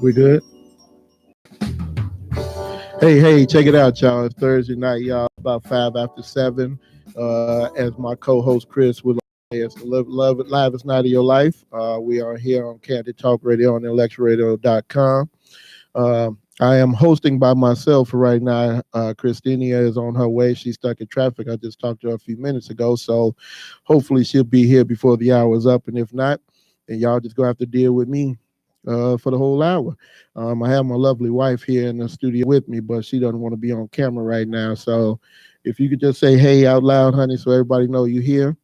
We good? Hey, check it out, y'all. It's Thursday night, y'all, about 5 after 7. As my co-host Chris would say, it's the livest night of your life. We are here on Candid Talk Radio on IntellectualRadio.com. I am hosting by myself for right now. Christina is on her way. She's stuck in traffic. I just talked to her a few minutes ago, so hopefully she'll be here before the hour is up. And if not, then y'all just gonna have to deal with me for the whole hour. I have my lovely wife here in the studio with me, but she doesn't want to be on camera right now. So if you could just say hey out loud, honey, so everybody know you're here.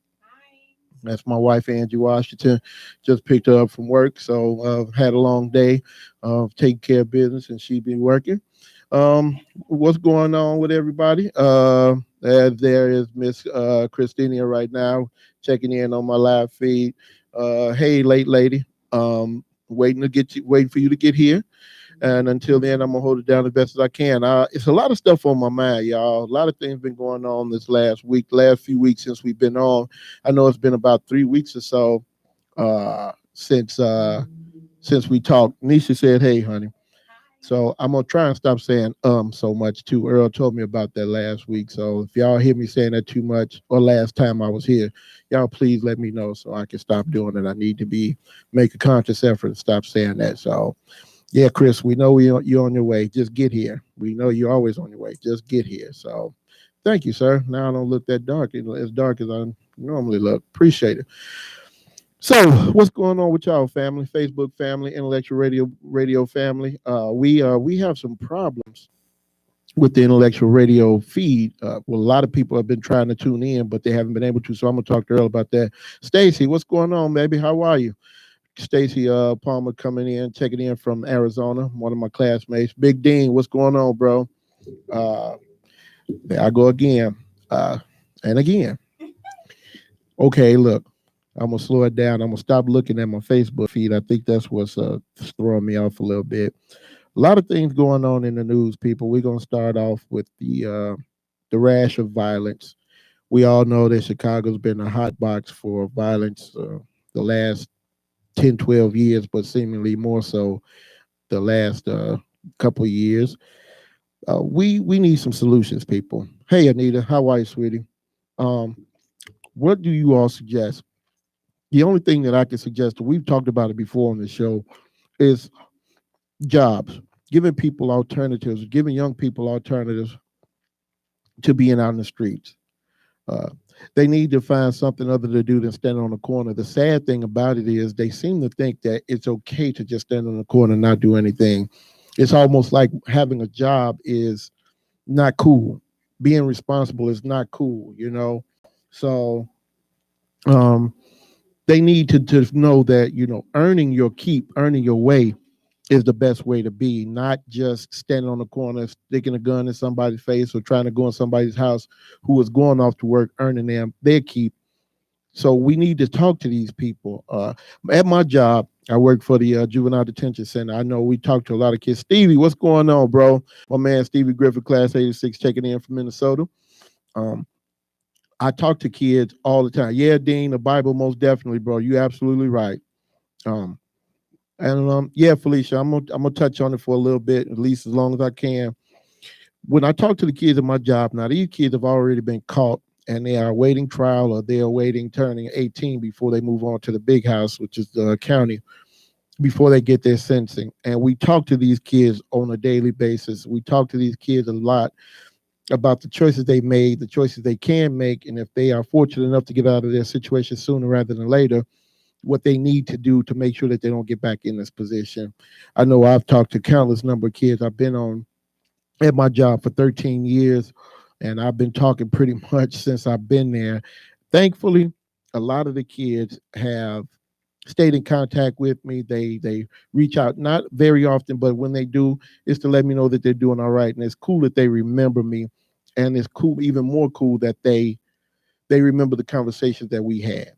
That's my wife, Angie Washington. Just picked her up from work, so had a long day of taking care of business, and she been working. What's going on with everybody? There is Miss Christina right now checking in on my live feed. Hey, late lady. Waiting for you to get here. And until then, I'm gonna hold it down as best as I can. It's a lot of stuff on my mind, y'all. A lot of things been going on this last few weeks since we've been on. I know it's been about 3 weeks or so since we talked. Nisha said, "Hey, honey." So I'm gonna try and stop saying so much too. Earl told me about that last week. So if y'all hear me saying that too much or last time I was here, y'all please let me know so I can stop doing it. I need to make a conscious effort to stop saying that. So yeah, Chris, we know you're on your way. Just get here. We know you're always on your way. Just get here. So thank you, sir. Now I don't look that dark, as dark as I normally look. Appreciate it. So what's going on with y'all, family, Facebook family, Intellectual Radio family? We have some problems with the Intellectual Radio feed. Well, a lot of people have been trying to tune in, but they haven't been able to. So I'm gonna talk to Earl about that. Stacy, what's going on, baby? How are you? Stacy Palmer coming in, checking in from Arizona, one of my classmates. Big Dean, what's going on, bro? Uh, there I go again, and again. Okay, look, I'm gonna slow it down. I'm gonna stop looking at my Facebook feed. I think that's what's throwing me off a little bit. A lot of things going on in the news, people. We're gonna start off with the rash of violence. We all know that Chicago's been a hot box for violence the last 10, 12 years, but seemingly more so the last couple of years. We need some solutions, people. Hey, Anita, how are you, sweetie? Um, what do you all suggest? The only thing that I can suggest, we've talked about it before on the show, is jobs, giving people alternatives, giving young people alternatives to being out in the streets. Uh, they need to find something other to do than stand on the corner. The sad thing about it is they seem to think that it's okay to just stand on the corner and not do anything. It's almost like having a job is not cool. Being responsible is not cool. So um, they need to know that, earning your keep, earning your way is the best way to be, not just standing on the corner, sticking a gun in somebody's face or trying to go in somebody's house who is going off to work, earning them their keep. So we need to talk to these people. At my job, I work for the Juvenile Detention Center. I know we talk to a lot of kids. Stevie, what's going on, bro? My man Stevie Griffith, class 86, checking in from Minnesota. Um, I talk to kids all the time. Yeah, Dean, the Bible, most definitely, bro. You're absolutely right. Um, and yeah, Felicia, I'm gonna touch on it for a little bit, at least as long as I can. When I talk to the kids at my job now, these kids have already been caught and they are awaiting trial or they are waiting turning 18 before they move on to the big house, which is the county, before they get their sentencing. And we talk to these kids on a daily basis. We talk to these kids a lot about the choices they made, the choices they can make, and if they are fortunate enough to get out of their situation sooner rather than later, what they need to do to make sure that they don't get back in this position. I know I've talked to countless number of kids. I've been on at my job for 13 years, and I've been talking pretty much since I've been there. Thankfully, a lot of the kids have stayed in contact with me. They reach out, not very often, but when they do, it's to let me know that they're doing all right. And it's cool that they remember me, and it's cool, even more cool that they remember the conversations that we had.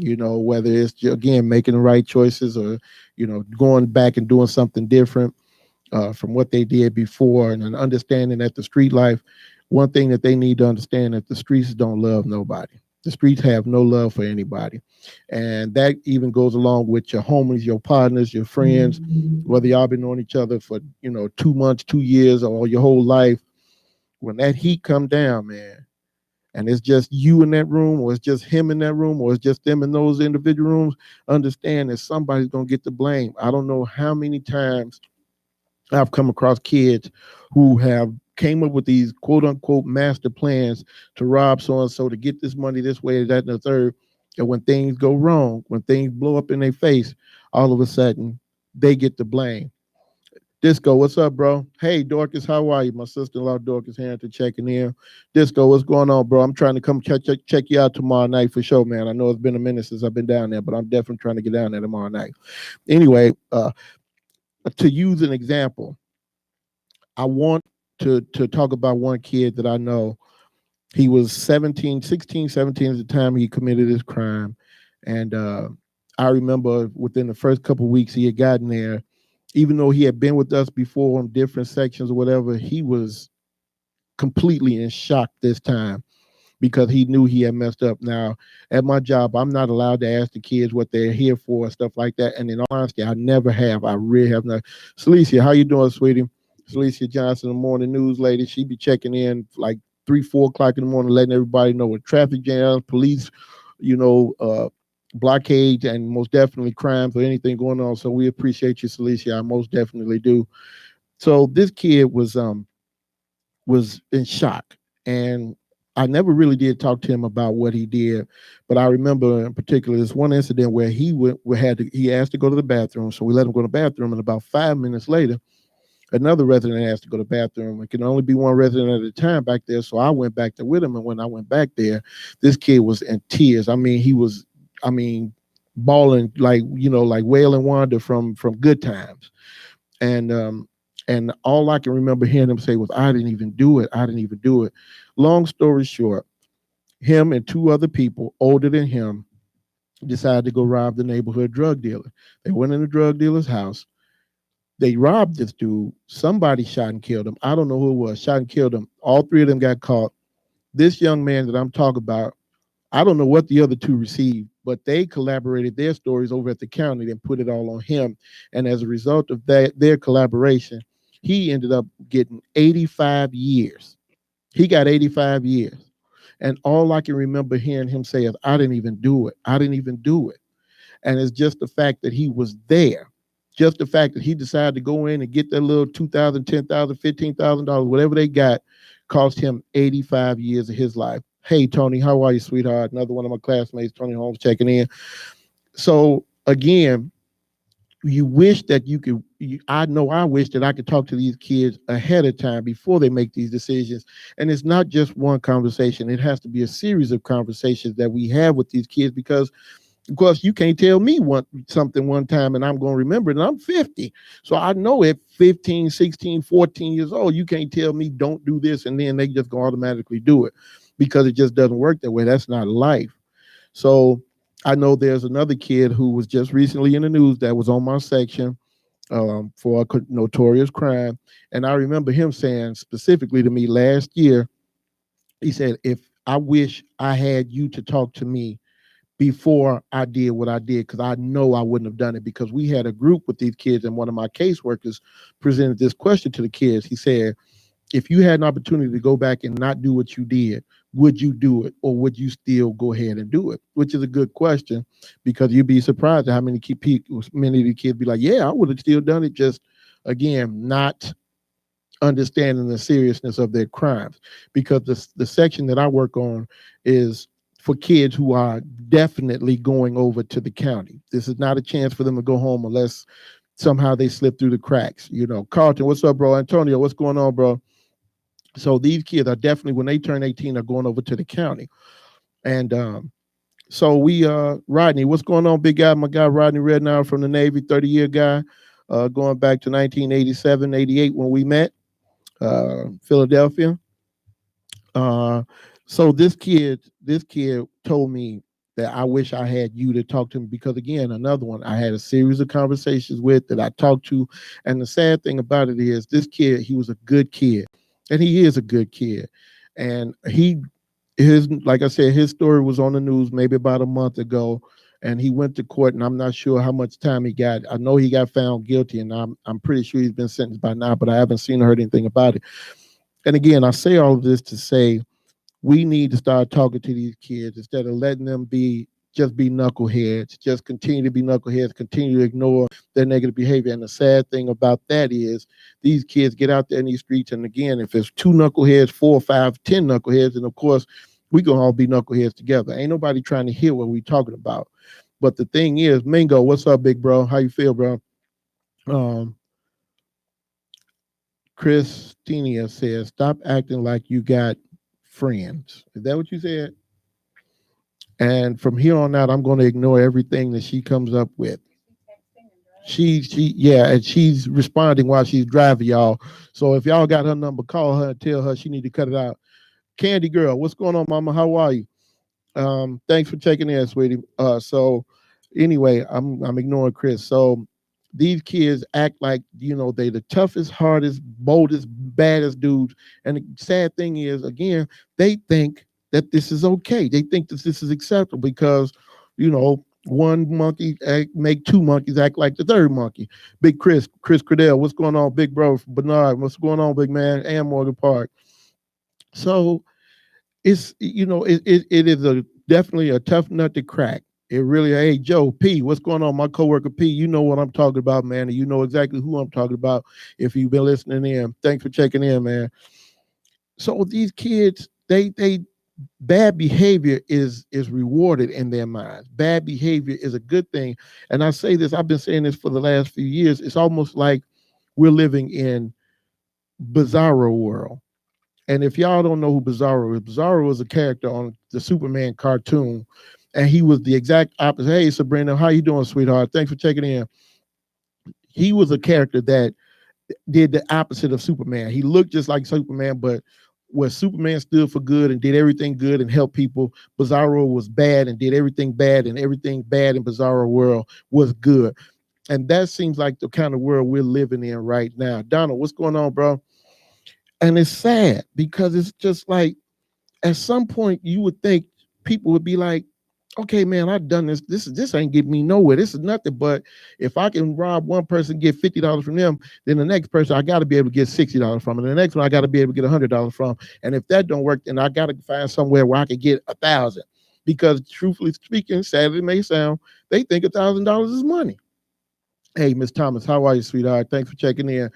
Whether it's again making the right choices or going back and doing something different from what they did before, and an understanding that the street life. One thing that they need to understand that the streets don't love nobody. The streets have no love for anybody. And that even goes along with your homies, your partners, your friends, whether y'all been knowing each other for, 2 months, 2 years, or your whole life. When that heat come down, man, and it's just you in that room, or it's just him in that room, or it's just them in those individual rooms, understand that somebody's going to get the blame. I don't know how many times I've come across kids who have came up with these quote unquote master plans to rob so and so, to get this money this way, that, and the third. And when things go wrong, when things blow up in their face, all of a sudden they get the blame. Disco, what's up, bro? Hey, Dorcas, how are you? My sister-in-law, Dorcas Harrington, checking in. Disco, what's going on, bro? I'm trying to come check you out tomorrow night for sure, man. I know it's been a minute since I've been down there, but I'm definitely trying to get down there tomorrow night. Anyway, to use an example, I want to talk about one kid that I know. He was 17, 16, 17 at the time he committed his crime. And I remember within the first couple of weeks he had gotten there, even though he had been with us before on different sections or whatever, he was completely in shock this time because he knew he had messed up. Now, at my job, I'm not allowed to ask the kids what they're here for and stuff like that. And in all honesty, I never have. I really have not. Celicia, how you doing, sweetie? Celicia Johnson, the morning news lady. She be checking in like 3, 4 o'clock in the morning, letting everybody know what traffic jams, police, blockades, and most definitely crimes or anything going on. So we appreciate you, Celicia. I most definitely do. So this kid was in shock, and I never really did talk to him about what he did, but I remember in particular this one incident where he asked to go to the bathroom, so we let him go to the bathroom, and about 5 minutes later, another resident asked to go to the bathroom. It can only be one resident at a time back there, so I went back there with him, and when I went back there, this kid was in tears. I mean, bawling like wailing Wanda from Good Times, and all I can remember hearing him say was, "I didn't even do it. I didn't even do it." Long story short, him and 2 other people older than him decided to go rob the neighborhood drug dealer. They went in the drug dealer's house. They robbed this dude. Somebody shot and killed him. I don't know who it was. Shot and killed him. All 3 of them got caught. This young man that I'm talking about, I don't know what the other 2 received, but they collaborated their stories over at the county and put it all on him. And as a result of their collaboration, he ended up getting 85 years. He got 85 years. And all I can remember hearing him say is, "I didn't even do it. I didn't even do it." And it's just the fact that he was there. Just the fact that he decided to go in and get that little $2,000, $10,000, $15,000, whatever they got, cost him 85 years of his life. Hey, Tony, how are you, sweetheart? Another one of my classmates, Tony Holmes, checking in. So again, you wish that you could, I wish that I could talk to these kids ahead of time before they make these decisions. And it's not just one conversation. It has to be a series of conversations that we have with these kids, because of course you can't tell me something one time and I'm going to remember it, and I'm 50. So I know at 15, 16, 14 years old, you can't tell me don't do this and then they just go automatically do it, because it just doesn't work that way. That's not life. So I know there's another kid who was just recently in the news that was on my section for a notorious crime. And I remember him saying specifically to me last year, he said, I wish I had you to talk to me before I did what I did, because I know I wouldn't have done it." Because we had a group with these kids, and one of my caseworkers presented this question to the kids. He said, "If you had an opportunity to go back and not do what you did, would you do it, or would you still go ahead and do it?" Which is a good question, because you'd be surprised at how many of the kids be like, "Yeah, I would have still done it." Just again, not understanding the seriousness of their crimes, because the section that I work on is for kids who are definitely going over to the county. This is not a chance for them to go home unless somehow they slip through the cracks. Carlton, what's up, bro? Antonio, what's going on, bro? So these kids are definitely, when they turn 18, are going over to the county. And so Rodney, what's going on, big guy? My guy Rodney Rednow from the Navy, 30-year guy, going back to 1987, 88 when we met, Philadelphia. So this kid told me that I wish I had you to talk to him, because again, another one I had a series of conversations with that I talked to. And the sad thing about it is, this kid, he was a good kid, and he is a good kid. And like I said, his story was on the news maybe about a month ago, and he went to court, and I'm not sure how much time he got. I know he got found guilty, and I'm pretty sure he's been sentenced by now, but I haven't seen or heard anything about it. And again, I say all of this to say we need to start talking to these kids instead of letting them be knuckleheads, just continue to be knuckleheads, continue to ignore their negative behavior. And the sad thing about that is these kids get out there in these streets. And again, if it's two knuckleheads, four, five, 10 knuckleheads, and of course, we gonna all be knuckleheads together. Ain't nobody trying to hear what we talking about. But the thing is, Mingo, what's up, big bro? How you feel, bro? Um, Christina says, stop acting like you got friends. Is that what you said? And from here on out, I'm going to ignore everything that she comes up with. Yeah, and she's responding while she's driving, y'all. So if y'all got her number, call her and tell her she need to cut it out. Candy girl, what's going on, mama? How are you? Thanks for checking in, sweetie. So anyway, I'm ignoring Chris. So these kids act like they the toughest, hardest, boldest, baddest dudes. And the sad thing is, again, they think that this is okay. They think that this is acceptable because one monkey make two monkeys act like the third monkey. Big Chris Cradell, what's going on, big bro? Bernard, what's going on, big man? And Morgan Park. So it's it is definitely a tough nut to crack. It really. Hey Joe P, what's going on? My coworker P, you know what I'm talking about, man, and you know exactly who I'm talking about if you've been listening in. Thanks for checking in, man. So these kids, they bad behavior is rewarded in their minds. Bad behavior is a good thing, and I say this. I've been saying this for the last few years. It's almost like we're living in Bizarro world. And if y'all don't know who Bizarro was a character on the Superman cartoon, and he was the exact opposite. Hey, Sabrina, how you doing, sweetheart? Thanks for checking in. He was a character that did the opposite of Superman. He looked just like Superman, but where Superman stood for good and did everything good and helped people, Bizarro was bad and did everything bad, and everything bad in Bizarro world was good. And that seems like the kind of world we're living in right now. Donald, what's going on, bro? And it's sad because it's just like at some point you would think people would be like, okay, man, I've done this. This ain't getting me nowhere. This is nothing. But if I can rob one person, get $50 from them, then the next person I got to be able to get $60 from, and the next one I got to be able to get $100 from. And if that don't work, then I got to find somewhere where I can get 1,000. Because truthfully speaking, sadly it may sound, they think $1,000 is money. Hey, Miss Thomas, how are you, sweetheart? Thanks for checking in.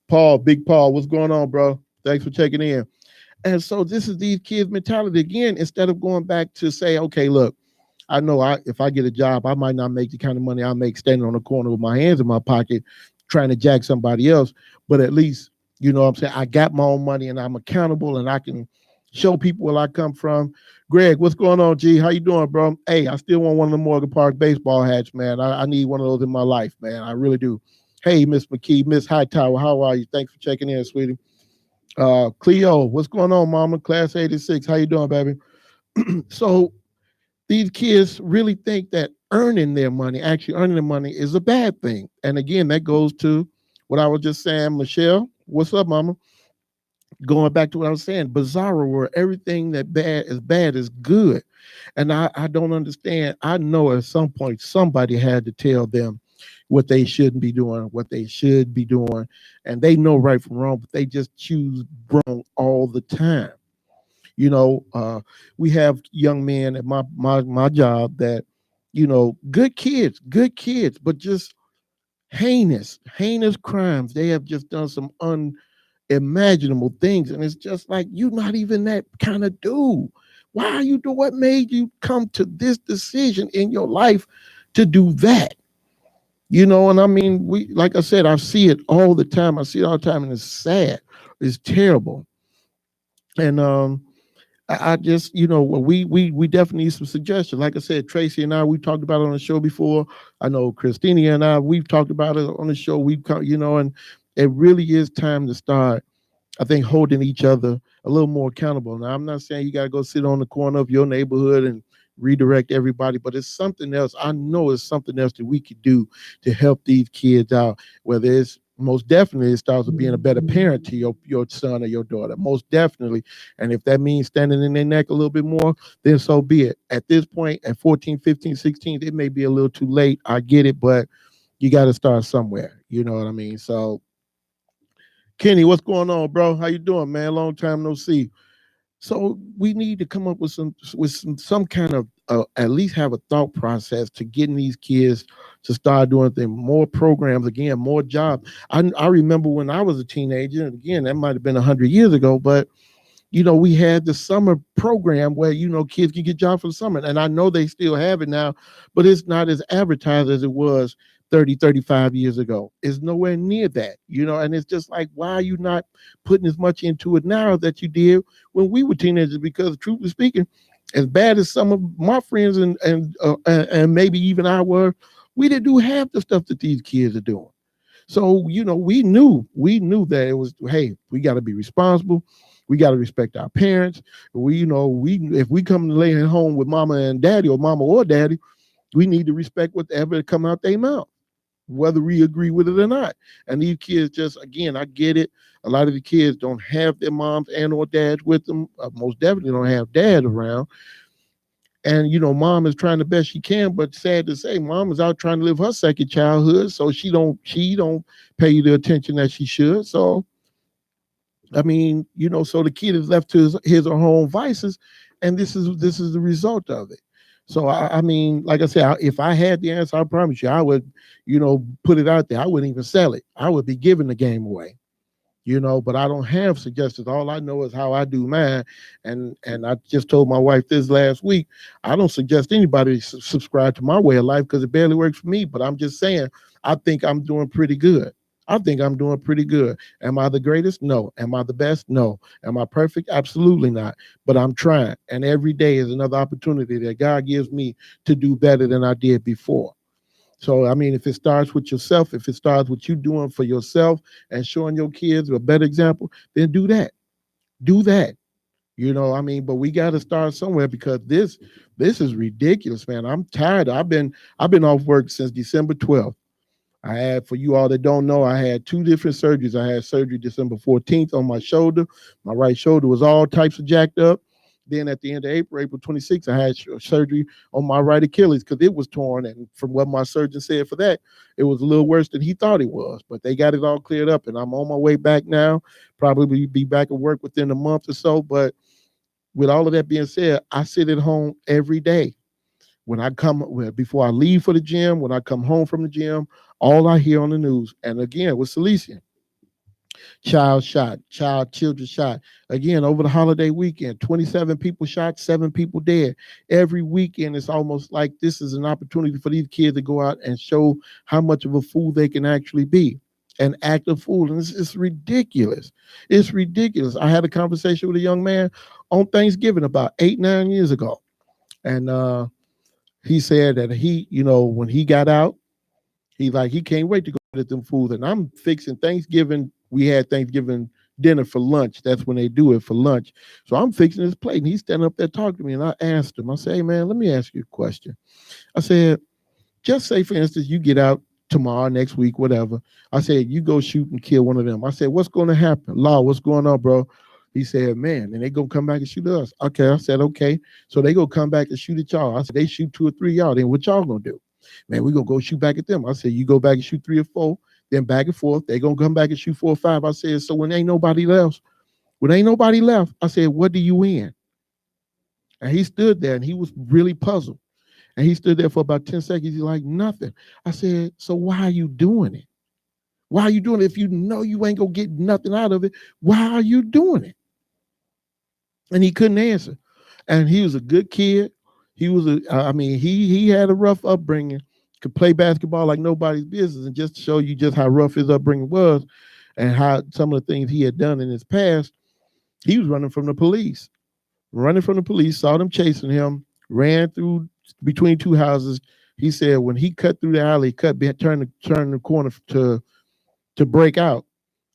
Paul, Big Paul, what's going on, bro? Thanks for checking in. And so this is these kids' mentality again. Instead of going back to say, okay, look, I know if I get a job, I might not make the kind of money I make standing on the corner with my hands in my pocket trying to jack somebody else. But at least, you know what I'm saying, I got my own money and I'm accountable and I can show people where I come from. Greg, what's going on, G? How you doing, bro? Hey, I still want one of the Morgan Park baseball hats, man. I need one of those in my life, man. I really do. Hey, Miss McKee, Miss Hightower, how are you? Thanks for checking in, sweetie. Cleo, what's going on, mama? Class 86, how you doing, baby? So these kids really think that actually earning their money is a bad thing. And again, that goes to what I was just saying. Michelle, what's up, mama? Going back to what I was saying, Bizarro, where everything that bad is good. And I don't understand. I know at some point somebody had to tell them what they shouldn't be doing, what they should be doing. And they know right from wrong, but they just choose wrong all the time. We have young men at my job that, good kids, but just heinous crimes. They have just done some unimaginable things. And it's just like, you're not even that kind of dude. Why are you doing? What made you come to this decision in your life to do that? And I mean, like I said, I see it all the time. And it's sad. It's terrible. And I just, we definitely need some suggestions. Like I said, Tracy and I, we talked about it on the show before. I know Christina and I, we've talked about it on the show. And it really is time to start, I think, holding each other a little more accountable. Now, I'm not saying you got to go sit on the corner of your neighborhood and redirect everybody, but it's something else. I know it's something else that we could do to help these kids out, whether it's Most definitely, it starts with being a better parent to your son or your daughter. Most definitely. And if that means standing in their neck a little bit more, then so be it. At this point, at 14, 15, 16, it may be a little too late. I get it, but you got to start somewhere. You know what I mean? So, Kenny, what's going on, bro? How you doing, man? Long time no see. So we need to come up with some kind of at least have a thought process to getting these kids to start doing things, more programs again, more jobs. I remember when I was a teenager, and again that might have been 100 years ago, but we had the summer program where kids can get jobs for the summer, and I know they still have it now, but it's not as advertised as it was 30, 35 years ago. It's nowhere near that, and it's just like, why are you not putting as much into it now that you did when we were teenagers? Because truthfully speaking, as bad as some of my friends and maybe even I were, we didn't do half the stuff that these kids are doing. So, we knew that it was, hey, we got to be responsible. We got to respect our parents. We if we come to lay at home with mama and daddy, or mama or daddy, we need to respect whatever come out their mouth, whether we agree with it or not. And these kids just, again, I get it. A lot of the kids don't have their moms and or dads with them. Most definitely don't have dad around. And mom is trying the best she can, but sad to say, mom is out trying to live her second childhood, so she don't pay you the attention that she should. So I mean, so the kid is left to his or her own vices, and this is the result of it. So I mean, like I said, if I had the answer, I promise you, I would, put it out there. I wouldn't even sell it. I would be giving the game away. But I don't have suggestions. All I know is how I do mine. And I just told my wife this last week. I don't suggest anybody subscribe to my way of life because it barely works for me. But I'm just saying, I think I'm doing pretty good. I think I'm doing pretty good. Am I the greatest? No. Am I the best? No. Am I perfect? Absolutely not. But I'm trying. And every day is another opportunity that God gives me to do better than I did before. So, I mean, if it starts with yourself, if it starts with you doing for yourself and showing your kids a better example, then do that. Do that. I mean, but we got to start somewhere because this is ridiculous, man. I'm tired. I've been off work since December 12th. I had, for you all that don't know, I had two different surgeries. I had surgery December 14th on my shoulder. My right shoulder was all types of jacked up. Then at the end of April 26th, I had surgery on my right Achilles because it was torn. And from what my surgeon said for that, it was a little worse than he thought it was. But they got it all cleared up, and I'm on my way back now. Probably be back at work within a month or so. But with all of that being said, I sit at home every day. When I come, before I leave for the gym, when I come home from the gym, all I hear on the news, and again with Celicia, children shot. Again, over the holiday weekend, 27 people shot, 7 people dead. Every weekend, it's almost like this is an opportunity for these kids to go out and show how much of a fool they can actually be. An act of fool. And it's ridiculous. It's ridiculous. I had a conversation with a young man on Thanksgiving about 8, 9 years ago. And he said that when he got out, he can't wait to go get them food. And I'm fixing Thanksgiving. We had Thanksgiving dinner for lunch. That's when they do it, for lunch. So I'm fixing his plate, and he's standing up there talking to me. And I asked him, I said, hey, man, let me ask you a question. I said, just say, for instance, you get out tomorrow, next week, whatever. I said, you go shoot and kill one of them. I said, what's going to happen? Law, what's going on, bro? He said, man, and they going to come back and shoot us. Okay. I said, okay. So they going to come back and shoot at y'all. I said, they shoot 2 or 3 y'all. Then what y'all going to do? Man, we going to go shoot back at them. I said, you go back and shoot 3 or 4, then back and forth. They going to come back and shoot 4 or 5. I said, so when ain't nobody left, I said, what do you win? And he stood there and he was really puzzled. And he stood there for about 10 seconds. He's like, nothing. I said, so why are you doing it? Why are you doing it? If you know you ain't going to get nothing out of it, why are you doing it? And he couldn't answer. And he was a good kid. He had a rough upbringing, could play basketball like nobody's business. And just to show you just how rough his upbringing was and how some of the things he had done in his past, he was running from the police. Saw them chasing him, ran through between 2 houses. He said when he cut through the alley, turned the corner to break out,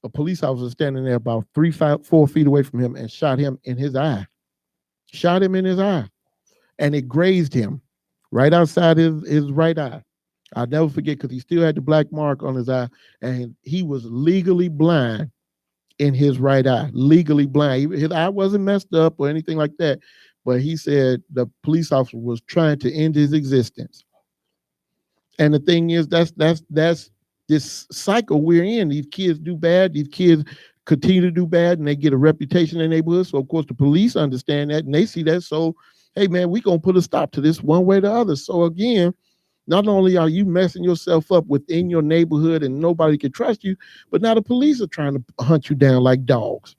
a police officer standing there about 4 feet away from him and shot him in his eye. And it grazed him right outside his right eye. I'll never forget because he still had the black mark on his eye, and he was legally blind in his right eye, legally blind. His eye wasn't messed up or anything like that, but he said the police officer was trying to end his existence. And the thing is, that's this cycle we're in. These kids do bad. These kids continue to do bad, and they get a reputation in the neighborhood. So of course the police understand that, and they see that. So hey man, we gonna put a stop to this one way or the other. So again, not only are you messing yourself up within your neighborhood and nobody can trust you, but now the police are trying to hunt you down like dogs.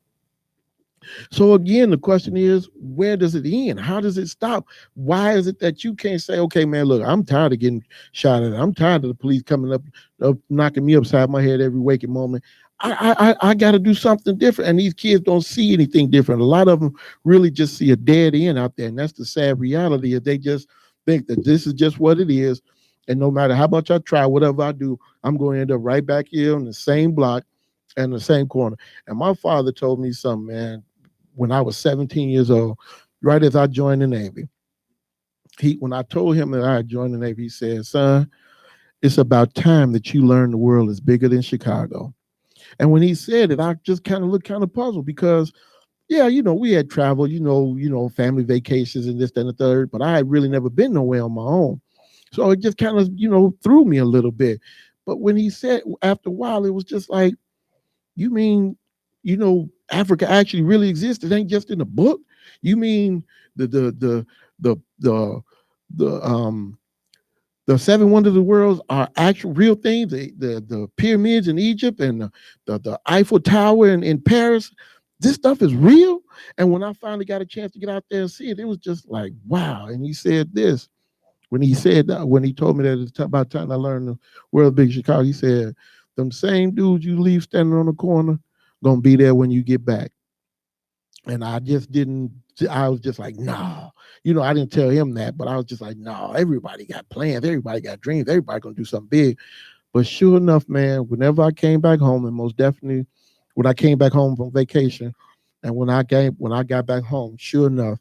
So again, the question is, where does it end? How does it stop? Why is it that you can't say, okay, man, look, I'm tired of getting shot at. I'm tired of the police coming up knocking me upside my head every waking moment. I got to do something different. And these kids don't see anything different. A lot of them really just see a dead end out there. And that's the sad reality is they just think that this is just what it is. And no matter how much I try, whatever I do, I'm going to end up right back here on the same block and the same corner. And my father told me something, man, when I was 17 years old, right as I joined the Navy. When I told him that I had joined the Navy, he said, son, it's about time that you learn the world is bigger than Chicago. And when he said it, I just kind of looked kind of puzzled because, yeah, we had traveled, family vacations and this, that, and the third, but I had really never been nowhere on my own. So it just kind of, threw me a little bit. But when he said after a while, it was just like, you mean, Africa actually really exists? It ain't just in a book. You mean the the seven wonders of the world are actual real things? The pyramids in Egypt and the Eiffel Tower in Paris. This stuff is real. And when I finally got a chance to get out there and see it, it was just like, wow. And he said this. When he told me that it's about time I learned the world big Chicago, he said, them same dudes you leave standing on the corner gonna be there when you get back. And I was just like, no. I didn't tell him that, but I was just like, no, everybody got plans, everybody got dreams, everybody gonna do something big. But sure enough, man, whenever I came back home, and most definitely when I came back home from vacation, and when I got back home, sure enough,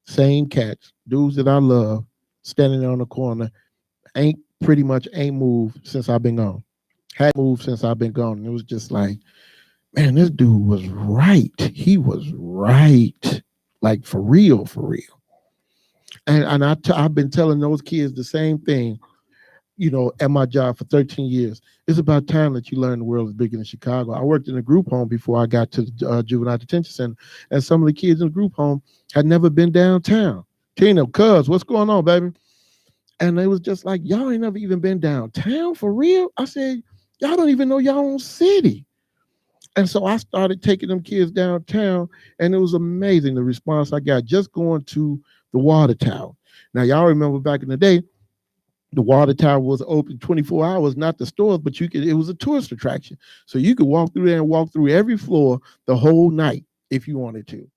same cats, dudes that I love, standing there on the corner, pretty much ain't moved since I've been gone. Had moved since I've been gone. And it was just like, man, this dude was right. He was right. Like for real, for real. And I've been telling those kids the same thing, at my job for 13 years. It's about time that you learn the world is bigger than Chicago. I worked in a group home before I got to the juvenile detention center. And some of the kids in the group home had never been downtown. Tina, cuz, what's going on, baby? And they was just like, y'all ain't never even been downtown for real? I said, y'all don't even know y'all own city. And so I started taking them kids downtown, and it was amazing the response I got just going to the water tower. Now, y'all remember back in the day, the water tower was open 24 hours, not the stores, but it was a tourist attraction. So you could walk through there and walk through every floor the whole night if you wanted to.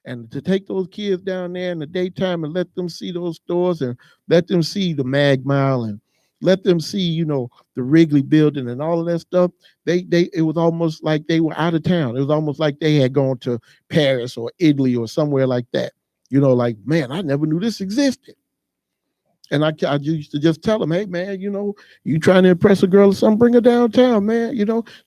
And to take those kids down there in the daytime and let them see those stores and let them see the Mag Mile and let them see, the Wrigley building and all of that stuff, it was almost like they were out of town. It was almost like they had gone to Paris or Italy or somewhere like that. Like, man, I never knew this existed. And I used to just tell them, hey, man, you trying to impress a girl or something, bring her downtown, man.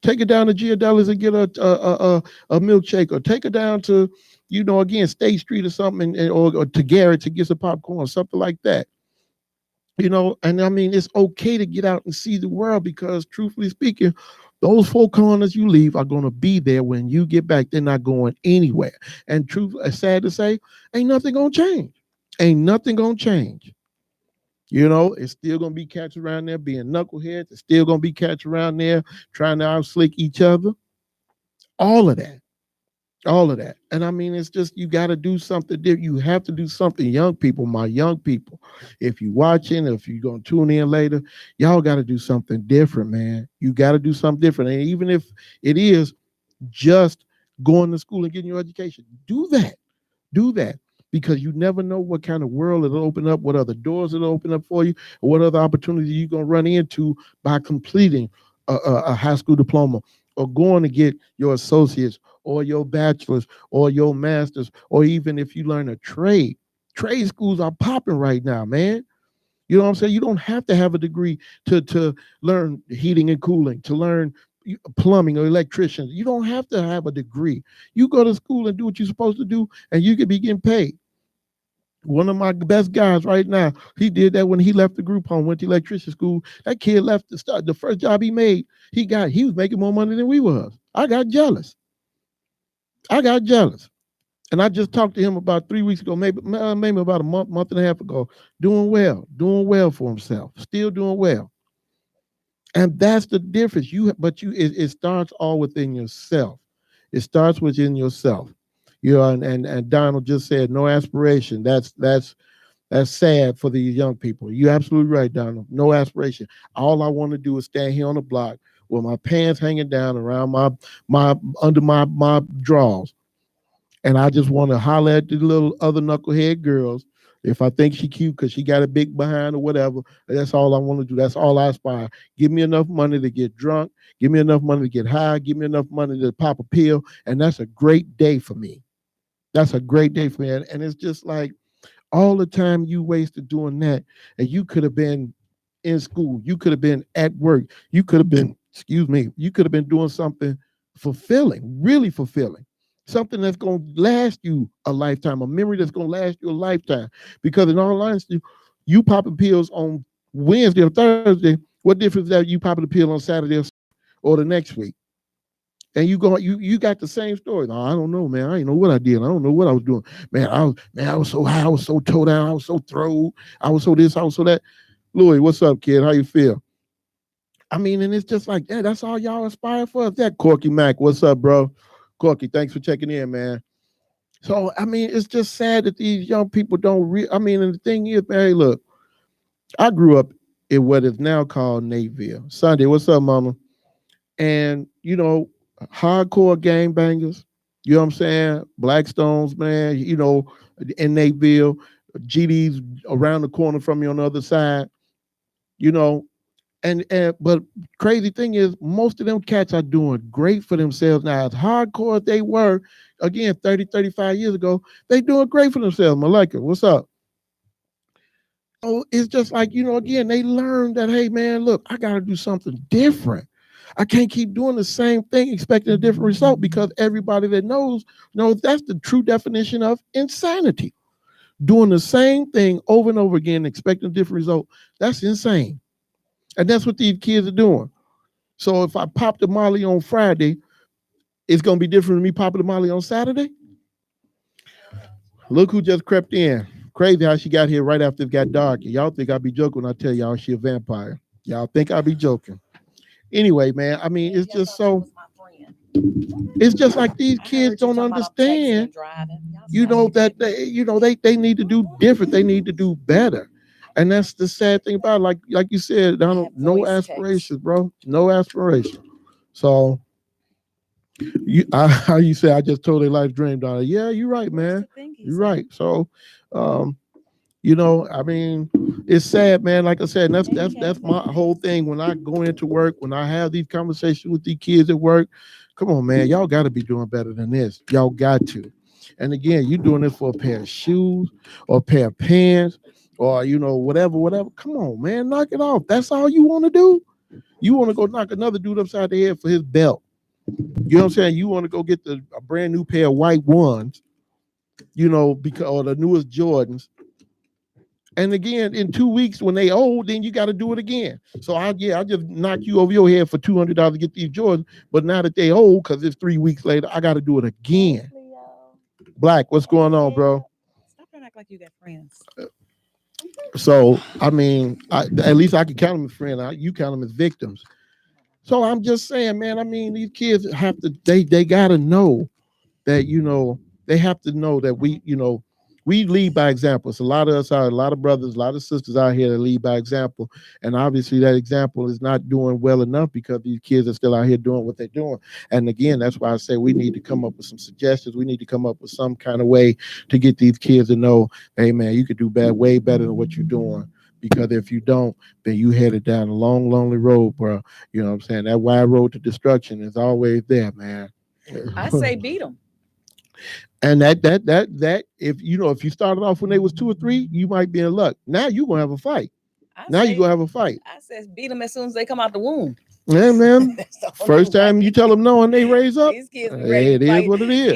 Take her down to Giardelli's and get a milkshake, or take her down to, again, State Street or something, or to Garrett to get some popcorn or something like that. And I mean, it's okay to get out and see the world because, truthfully speaking, those 4 corners you leave are going to be there when you get back. They're not going anywhere. And sad to say, ain't nothing going to change. Ain't nothing going to change. It's still going to be cats around there being knuckleheads. It's still going to be cats around there trying to outslick each other. All of that. All of that. And I mean, it's just, you got to do something different. You have to do something. Young people, my young people, if you're watching, if you're going to tune in later, y'all got to do something different, man. You got to do something different. And even if it is just going to school and getting your education, do that. Do that. Because you never know what kind of world it'll open up, what other doors it'll open up for you, or what other opportunities you're going to run into by completing a high school diploma, or going to get your associates or your bachelor's or your master's, or even if you learn a trade. Trade schools are popping right now, man. You know what I'm saying? You don't have to have a degree to learn heating and cooling, to learn plumbing or electrician. You don't have to have a degree. You go to school and do what you're supposed to do, and you can be getting paid. One of my best guys right now, he did that when he left the group home, went to electrician school. That kid left to start the first job he made. He was making more money than we was. I got jealous. I got jealous. And I just talked to him about 3 weeks ago, maybe about a month and a half ago. Doing well for himself, still doing well. And that's the difference. It starts all within yourself. It starts within yourself. You know, and Donald just said no aspiration. That's sad for these young people. You're absolutely right, Donald. No aspiration. All I want to do is stand here on the block with my pants hanging down around my under my drawers, and I just want to holler at the little other knucklehead girls. If I think she cute because she got a big behind or whatever, that's all I want to do. That's all I aspire. Give me enough money to get drunk. Give me enough money to get high. Give me enough money to pop a pill, and that's a great day for me. That's a great day for me. And it's just like all the time you wasted doing that, and you could have been in school, you could have been at work, you could have been, excuse me, you could have been doing something fulfilling, really fulfilling, something that's going to last you a lifetime, a memory that's going to last you a lifetime. Because in all honesty, you popping pills on Wednesday or Thursday, what difference is that you popping the pill on Saturday or the next week? And you got the same story. No, I don't know, man. I didn't know what I did. I don't know what I was doing. I was so high, I was so toe down, I was so throwed, I was so this, I was so that. Louis, what's up, kid? How you feel? I mean, and it's just like, yeah, that's all y'all aspire for. Is that Corky Mac? What's up, bro? Corky, thanks for checking in, man. So I mean, it's just sad that these young people don't I mean, and the thing is, man, hey, look, I grew up in what is now called Nateville. Sunday, what's up, mama? And hardcore gangbangers. You know what I'm saying? Blackstones, man. In Nateville, GD's around the corner from you on the other side. You know, and but crazy thing is, most of them cats are doing great for themselves now. As hardcore as they were, again, 30, 35 years ago, they doing great for themselves. Malika, what's up? Oh, it's just like, again, they learned that, hey, man, look, I got to do something different. I can't keep doing the same thing expecting a different result, because everybody that knows that's the true definition of insanity. Doing the same thing over and over again, expecting a different result, that's insane. And that's what these kids are doing. So if I pop the Molly on Friday, it's going to be different than me popping the Molly on Saturday. Look who just crept in. Crazy how she got here right after it got dark. Y'all think I be joking when I tell y'all she a vampire. Y'all think I be joking. Anyway, man, I mean, it's just so, it's just like these kids don't understand, that they need to do different. They need to do better. And that's the sad thing about it. Like you said, Donald, no aspirations, bro. No aspirations. So how you say I just told their life dream, Donald. Yeah, you're right, man. You're right. So I mean, it's sad, man. Like I said, that's my whole thing. When I go into work, when I have these conversations with these kids at work, come on, man, y'all got to be doing better than this. Y'all got to. And again, you're doing this for a pair of shoes or a pair of pants or whatever. Come on, man, knock it off. That's all you want to do. You want to go knock another dude upside the head for his belt. You know what I'm saying? You want to go get a brand new pair of white ones, because or the newest Jordans. And again, in 2 weeks when they old, then you got to do it again. So I just knock you over your head for $200 to get these Jordans. But now that they old, because it's 3 weeks later, I got to do it again. Black, what's going on, bro? Stop trying to act like you got friends. So I mean, at least I can count them as friends. You count them as victims. So I'm just saying, man. I mean, these kids have to. They got to know that they have to know that we lead by example. So a lot of brothers, a lot of sisters out here that lead by example. And obviously that example is not doing well enough because these kids are still out here doing what they're doing. And again, that's why I say we need to come up with some suggestions. We need to come up with some kind of way to get these kids to know, hey man, you could do way better than what you're doing. Because if you don't, then you headed down a long, lonely road, bro. You know what I'm saying? That wide road to destruction is always there, man. I say beat them. And that if you started off when they was 2 or 3, you might be in luck. Now you're gonna have a fight. Now you gonna have a fight. I said beat them as soon as they come out the womb. Yeah, man. First time you tell them no and they raise up, these kids be ready to it fight. is what it is.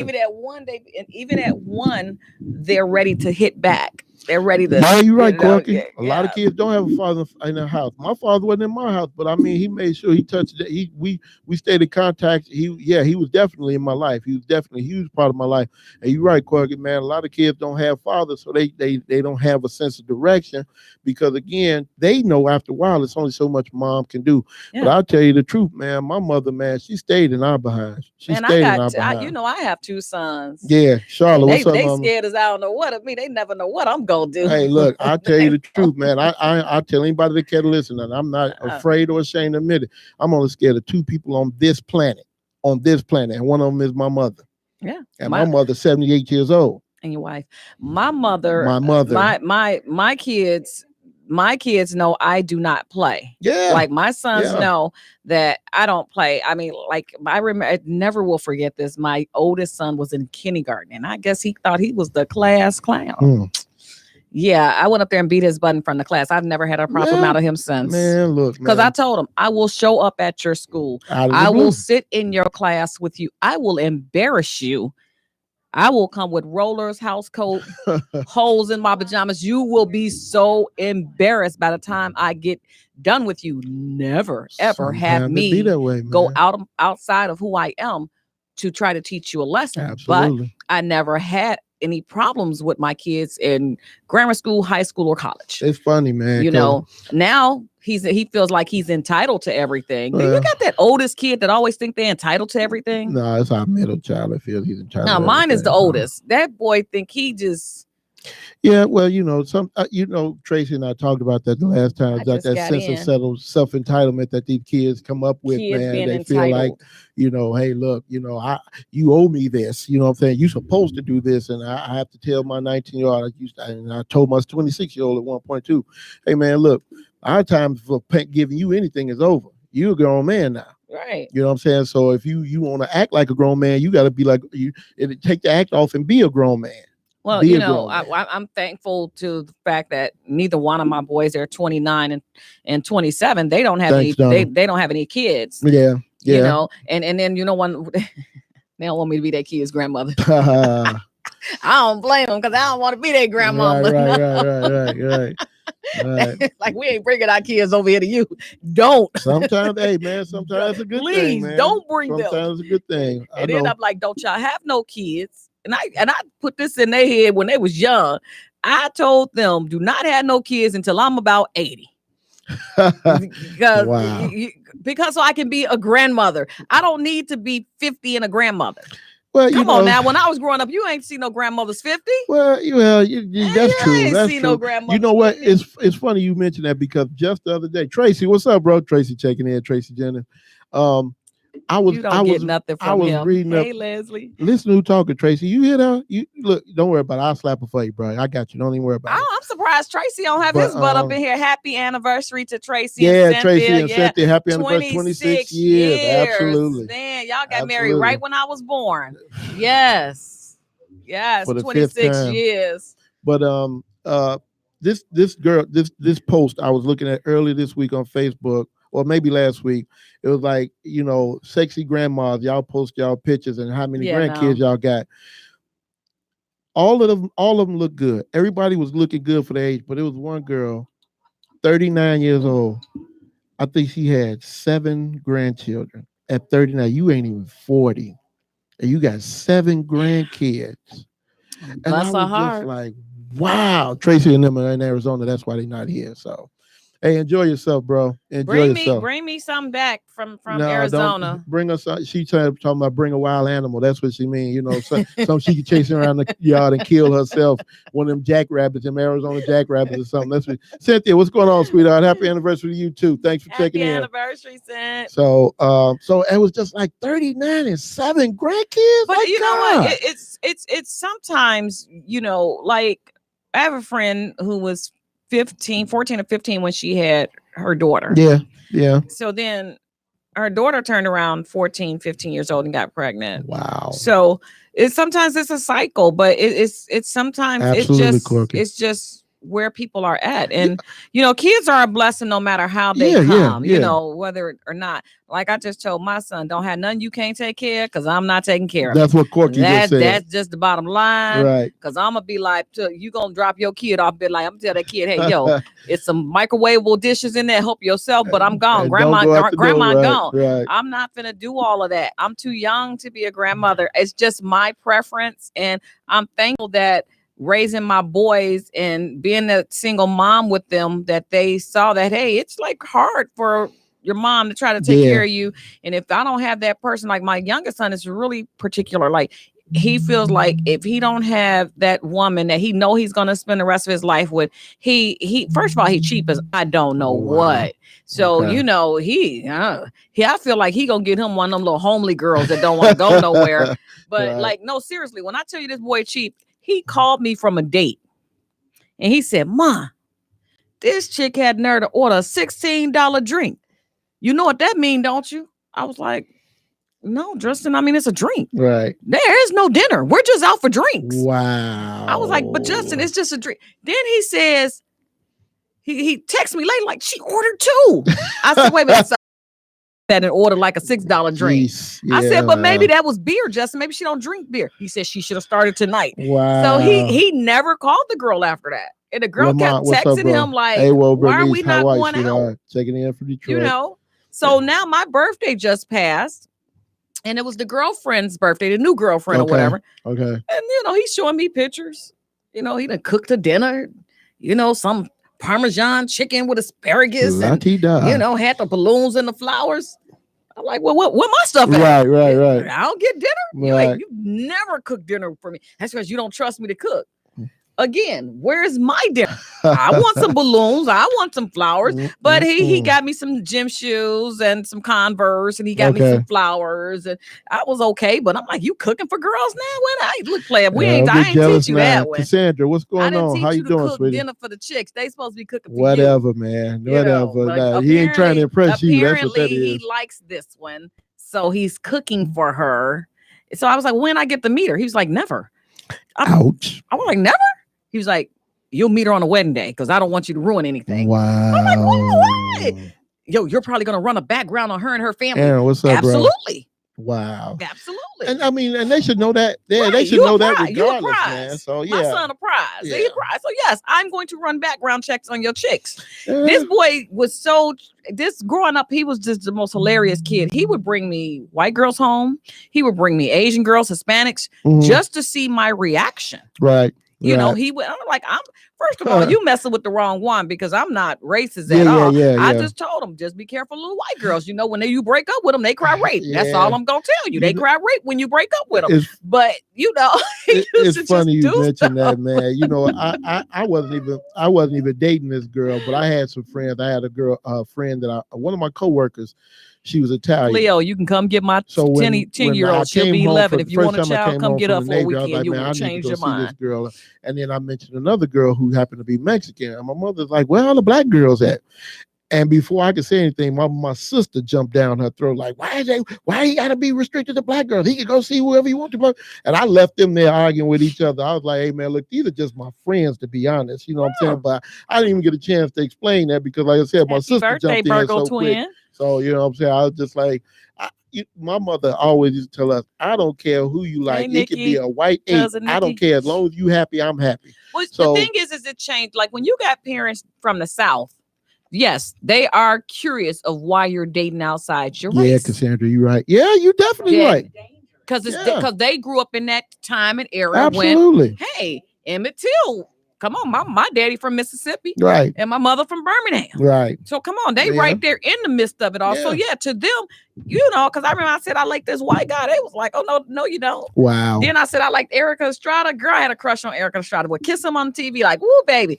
Even at one, they're ready to hit back. They're ready to. Yeah, you're right, Corky. A lot of kids don't have a father in their house. My father wasn't in my house, but I mean, he made sure he touched it. We stayed in contact. He was definitely in my life. He was definitely a huge part of my life. And you're right, Corky, man. A lot of kids don't have fathers, so they don't have a sense of direction because again, they know after a while it's only so much mom can do. Yeah. But I'll tell you the truth, man. My mother, man, she stayed in our behind. I have two sons. Yeah, Charlotte. What's up, they scared as I don't know what of me. They never know what I'm gonna do. Hey, look, I'll tell you the truth, man. I tell anybody that can listen, and I'm not afraid or ashamed to admit it. I'm only scared of two people on this planet, and one of them is my mother. Yeah, and my mother's 78 years old. And your wife, my mother, my kids. My kids know I do not play. Yeah. Like my sons know that I don't play. I mean, like I never will forget this. My oldest son was in kindergarten and I guess he thought he was the class clown. Yeah. I went up there and beat his butt in front of the class. I've never had a problem out of him since. Man, look, because I told him I will show up at your school. I will sit in your class with you. I will embarrass you. I will come with rollers, house coat, holes in my pajamas. You will be so embarrassed by the time I get done with you. Never, ever have me go outside of who I am to try to teach you a lesson. Absolutely. But I never had any problems with my kids in grammar school, high school, or college. It's funny, man. You know, now he feels like he's entitled to everything. You got that oldest kid that always think they're entitled to everything. No, it's our middle child that feels he's entitled. No, mine is the oldest. That boy think he just. Yeah, well, Tracy and I talked about that the last time. That sense of self-entitlement that these kids come up with, man. They feel like, hey, look, you owe me this. You know what I'm saying? You're supposed to do this. And I have to tell my 19-year-old, and I told my 26-year-old at one point too, hey, man, look, our time for giving you anything is over. You're a grown man now. Right. You know what I'm saying? So if you want to act like a grown man, you got to be like, take the act off and be a grown man. Well, I'm thankful to the fact that neither one of my boys, they're 29 and 27. They don't have they don't have any kids. Yeah. You know, and then when they don't want me to be their kid's grandmother. I don't blame them because I don't want to be their grandmama. Right. Like we ain't bringing our kids over here to you. Don't. Sometimes, hey man, sometimes it's a good thing. Please don't bring them. Sometimes it's a good thing. And then I'm like, don't y'all have no kids? And I put this in their head when they was young. I told them, do not have no kids until I'm about 80. Because so I can be a grandmother. I don't need to be 50 and a grandmother. Well, come on now. When I was growing up, you ain't see no grandmothers 50. Well, that's true. I ain't see no grandmother. You know what? It's funny you mentioned that because just the other day, Tracy, what's up, bro? Tracy checking in. Tracy Jennings. I was nothing from him. Reading hey, Leslie. Listen to who talking, Tracy. You hear that? You look, don't worry about it. I'll slap her for you, bro. I got you. Don't even worry about it. I'm surprised Tracy don't have his butt up in here. Happy anniversary to Tracy. Yeah, Tracy and Cynthia. Happy anniversary. 26 years. Absolutely. Man, y'all got married right when I was born. Yes. For 26 years. But this girl, this post I was looking at earlier this week on Facebook. Or maybe last week, it was like, sexy grandmas, y'all post y'all pictures and how many grandkids y'all got. All of them look good. Everybody was looking good for their age, but it was one girl, 39 years old. I think she had 7 grandchildren at 39. You ain't even 40. And you got 7 grandkids. And I was just like, wow. Tracy and them are in Arizona. That's why they're not here. So. Hey, enjoy yourself, bro. Bring me something back from Arizona. Bring us. She talking about bring a wild animal. That's what she mean. Some she could chase around the yard and kill herself. One of them jackrabbits, them Arizona jackrabbits or something. That's what. Cynthia, what's going on, sweetheart? Happy anniversary to you too. Thanks for checking in. Happy anniversary, Cynthia. So it was just like 39 and 7 grandkids. But you know what? It's sometimes like I have a friend who was 14 or 15 when she had her daughter. Yeah. So then her daughter turned around 14, 15 years old and got pregnant. Wow. So sometimes it's a cycle, but it's sometimes absolutely it's just where people are at. And, kids are a blessing no matter how they come, whether or not. Like I just told my son, don't have nothing you can't take care of because I'm not taking care of. That's what Corky just said. That's just the bottom line. Right. Because I'm going to be like, you going to drop your kid off, be like, I'm going to tell that kid, hey, yo, it's some microwavable dishes in there. Help yourself, but I'm gone. Grandma gone. Right. I'm not going to do all of that. I'm too young to be a grandmother. It's just my preference. And I'm thankful that raising my boys and being a single mom with them, that they saw that, hey, it's like hard for your mom to try to take care of you. And if I don't have that person, like my youngest son is really particular. Like he feels like if he don't have that woman that he know he's going to spend the rest of his life with, he first of all, he cheap as I don't know what. So, I feel like he gonna get him one of them little homely girls that don't want to go nowhere. But like, no, seriously, when I tell you this boy cheap, he called me from a date and he said, Ma, this chick had nerve to order a $16 drink. You know what that mean, don't you? I was like, no, Justin, I mean, it's a drink. Right. There is no dinner. We're just out for drinks. Wow. I was like, but Justin, it's just a drink. Then he says, he texts me later, like, she ordered two. I said, wait a minute. That and ordered like a $6 drink. I said, but maybe that was beer, Justin. Maybe she don't drink beer. He said she should have started tonight. Wow. So he never called the girl after that. And the girl kept texting him like, hey, well, why are we not going out? Checking in for Detroit. So now my birthday just passed. And it was the girlfriend's birthday, the new girlfriend or whatever. Okay. And, he's showing me pictures. He done cooked a dinner, some Parmesan chicken with asparagus. And, had the balloons and the flowers. I'm like, well, what my stuff at? Right. I don't get dinner. You never cook dinner for me. That's because you don't trust me to cook. Again, where's my dinner? I want some balloons. I want some flowers. But he got me some gym shoes and some Converse, and he got me some flowers, and I was okay. But I'm like, you cooking for girls now? When look, player, I ain't teach you that way. Cassandra, what's going on? How you doing, sweetie? Dinner for the chicks. They supposed to be cooking for whatever, you. Man. Whatever. He ain't trying to impress you. That's what that is. He likes this one, so he's cooking for her. So I was like, when I get to meet her? He was like, never. Ouch. I was like, never. He was like, you'll meet her on the wedding day because I don't want you to ruin anything. Wow. I'm like, what? Yo, you're probably going to run a background on her and her family. Aaron, what's up, Absolutely. Bro? Wow. Absolutely. And I mean, and they should know that. Yeah, they should know that regardless, man. So yeah. My son a prize. Yeah. He a prize. So yes, I'm going to run background checks on your chicks. This boy was growing up, he was just the most hilarious kid. He would bring me white girls home. He would bring me Asian girls, Hispanics, just to see my reaction. Right. He went, I'm like, first of all, you messing with the wrong one because I'm not racist at all. I just told him, just be careful, little white girls. When you break up with them, they cry rape. That's all I'm gonna tell you. They cry rape when you break up with them. But it's funny you mentioned that, man. I wasn't even dating this girl, but I had some friends. I had a friend that one of my coworkers. She was Italian. Leo, you can come get my 10-year-old. She'll be 11. If you want a child, come get her for a weekend. Like, you will change your mind. This girl. And then I mentioned another girl who happened to be Mexican. And my mother's like, where are the black girls at? And before I could say anything, my sister jumped down her throat like, why he got to be restricted to black girls? He could go see whoever he wants to. And I left them there arguing with each other. I was like, hey, man, look, these are just my friends, to be honest. You know what I'm saying? But I didn't even get a chance to explain that because, like I said, my sister jumped in so quick. So, you know what I'm saying? I was just like, my mother always used to tell us, I don't care who you like. It could be a white eight. I don't care. As long as you happy, I'm happy. Well, the thing is it changed. Like when you got parents from the South, yes, they are curious of why you're dating outside your race. Yeah, Cassandra, you're right. Yeah, you're definitely right. Because they grew up in that time and era. Absolutely. When, hey, Emmett Till. Come on, my daddy from Mississippi, right? And my mother from Birmingham, right? So come on, they right there in the midst of it all. So to them, because I remember I said I like this white guy. They was like, oh no, you don't. Wow. Then I said I liked Erica Estrada. Girl, I had a crush on Erica Estrada. Would kiss him on TV, like, woo, baby.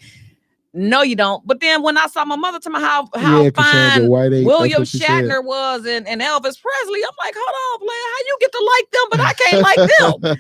No, you don't. But then when I saw my mother tell me how fine William Shatner was and Elvis Presley, I'm like, hold on, player, how you get to like them, but I can't like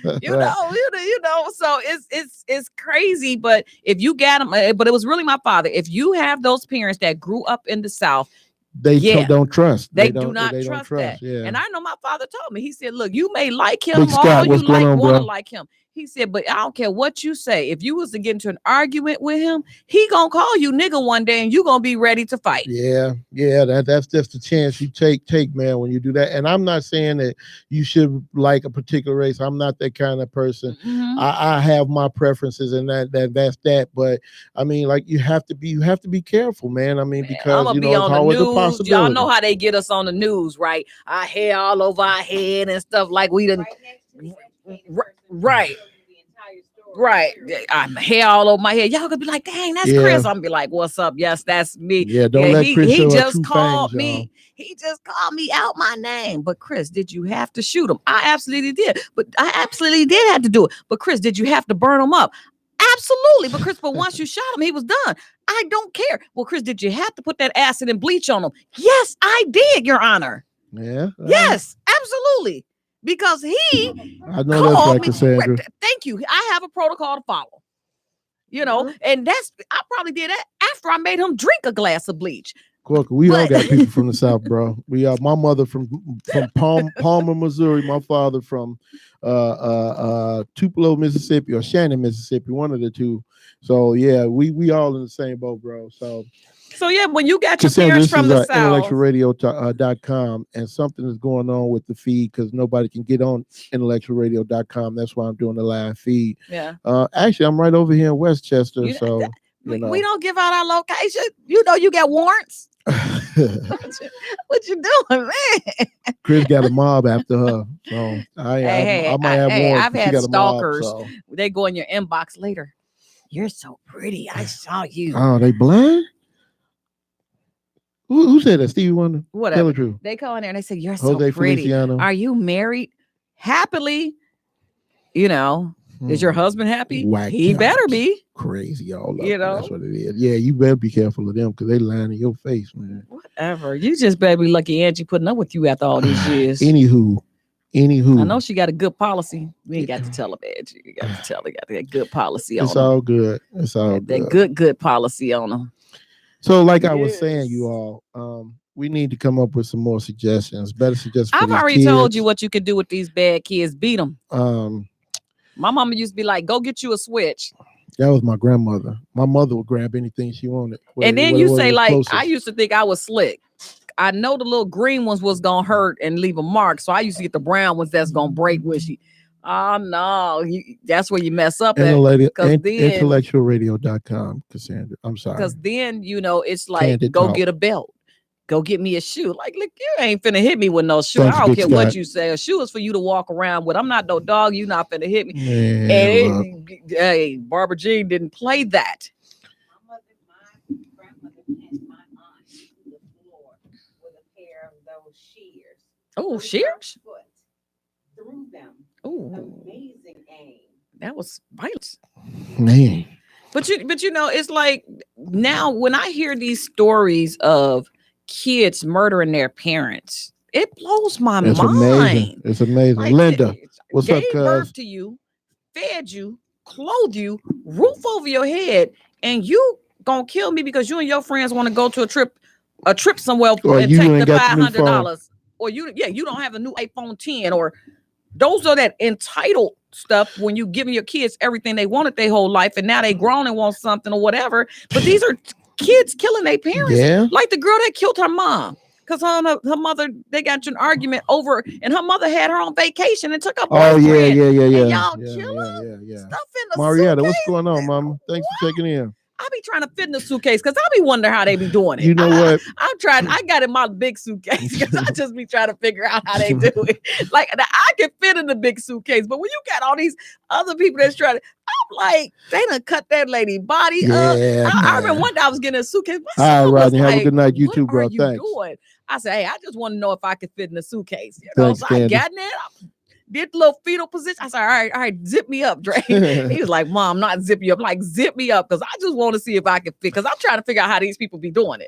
them? You know. So it's crazy. But if you got them, but it was really my father. If you have those parents that grew up in the South, they don't trust. They do not trust that. Yeah. And I know my father told me. He said, "Look, you may like him all you want to like him." He said, but I don't care what you say. If you was to get into an argument with him, he gonna call you nigga one day and you gonna be ready to fight. Yeah. That's just the chance you take, man, when you do that. And I'm not saying that you should like a particular race. I'm not that kind of person. Mm-hmm. I have my preferences, and that's that. But I mean, like you have to be careful, man. I mean, because I'm you be know, on it's always the a news. possibility. Y'all know how they get us on the news, right? Our hair all over our head and stuff like we done. Right. Right. I'm hair all over my head. Y'all gonna be like, dang, that's Chris. I'm gonna be like, what's up? Yes, that's me. Yeah, don't let Chris he show just true called fangs, me. y'all. He just called me out my name. But Chris, did you have to shoot him? I absolutely did. But I absolutely did have to do it. But Chris, did you have to burn him up? Absolutely. But Chris, but once you shot him, he was done. I don't care. Well, Chris, did you have to put that acid and bleach on him? Yes, I did, Your Honor. Yeah. Yes, absolutely. Because he I know that's right, Cassandra. Thank you. I have a protocol to follow. You know, and I probably did that after I made him drink a glass of bleach. Corker, we all got people from the South, bro. We are. My mother from Palmer, Missouri. My father from Tupelo, Mississippi, or Shannon, Mississippi. One of the two. So yeah, we all in the same boat, bro. So yeah, when you got your parents from the South, IntellectualRadio.com, and something is going on with the feed because nobody can get on IntellectualRadio.com. That's why I'm doing the live feed. Yeah. Actually, I'm right over here in Westchester. We don't give out our location. You know, you got warrants. What you doing, man? Chris got a mob after her. So I might have warrants. I've had stalkers. Mob, so. They go in your inbox later. You're so pretty. I saw you. Oh, they blind? Who said that? Stevie Wonder? Whatever. Tell the truth. They go in there and they say, you're Jose so pretty. Feliciano. Are you married? Happily. You know, is your husband happy? He better be. Crazy all up. You know? That's what it is. Yeah, you better be careful of them because they lying in your face, man. Whatever. You just better be lucky Angie putting up with you after all these years. Anywho. I know she got a good policy. We ain't got to tell her, Angie. You got to tell her got that good policy on her. It's all good. It's all good. That good policy on her. So like I was saying, you all, we need to come up with some more suggestions. Better suggestions. I've already told you what you can do with these bad kids. Beat them. My mama used to be like, go get you a switch. That was my grandmother. My mother would grab anything she wanted. And then you say like, closest. I used to think I was slick. I know the little green ones was going to hurt and leave a mark. So I used to get the brown ones that's going to break when she... Oh, no. That's where you mess up at. IntellectualRadio.com, Cassandra. I'm sorry. Because then, you know, it's like, Candid go talk. Get a belt. Go get me a shoe. Like, look, you ain't finna hit me with no shoe. Thanks, I don't care Scott. what you say. A shoe is for you to walk around with. I'm not no dog. You not finna hit me. Man, and hey, Barbara Jean didn't play that. My grandmother had my aunt to the floor with a pair of those shears. Oh, shears? Through them. Oh, amazing aim. That was violence, man. But you know, it's like now when I hear these stories of kids murdering their parents, it blows my mind. Amazing. It's amazing. Like, Linda, what's up, cuz? Gave birth to you, fed you, clothed you, roof over your head, and you gonna kill me because you and your friends want to go to a trip somewhere and take the $500. Or you don't have a new iPhone 10, or those are that entitled stuff when you giving your kids everything they wanted their whole life, and now they grown and want something or whatever. But these are kids killing their parents. Yeah. Like the girl that killed her mom. Because her mother, they got into an argument over, and her mother had her on vacation and took her boyfriend. Oh, yeah. And y'all kill her? Yeah. Stuff in the Marietta, suitcase? what's going on, mama? Thanks for checking in. I be trying to fit in the suitcase because I be wondering how they be doing it. You know what? I'm trying. I got in my big suitcase because I just be trying to figure out how they do it. Like I can fit in the big suitcase, but when you got all these other people that's trying to, I'm like, they done cut that lady body up. I remember one day I was getting a suitcase. All right, Rodney, have a good night. You too, bro. Thanks. Doing? I said, hey, I just want to know if I could fit in the suitcase. You know, so I got in there. Did the little fetal position. I said, all right, zip me up, Dre. He was like, Mom, not zip you up. Like, zip me up because I just want to see if I can fit. Because I'm trying to figure out how these people be doing it.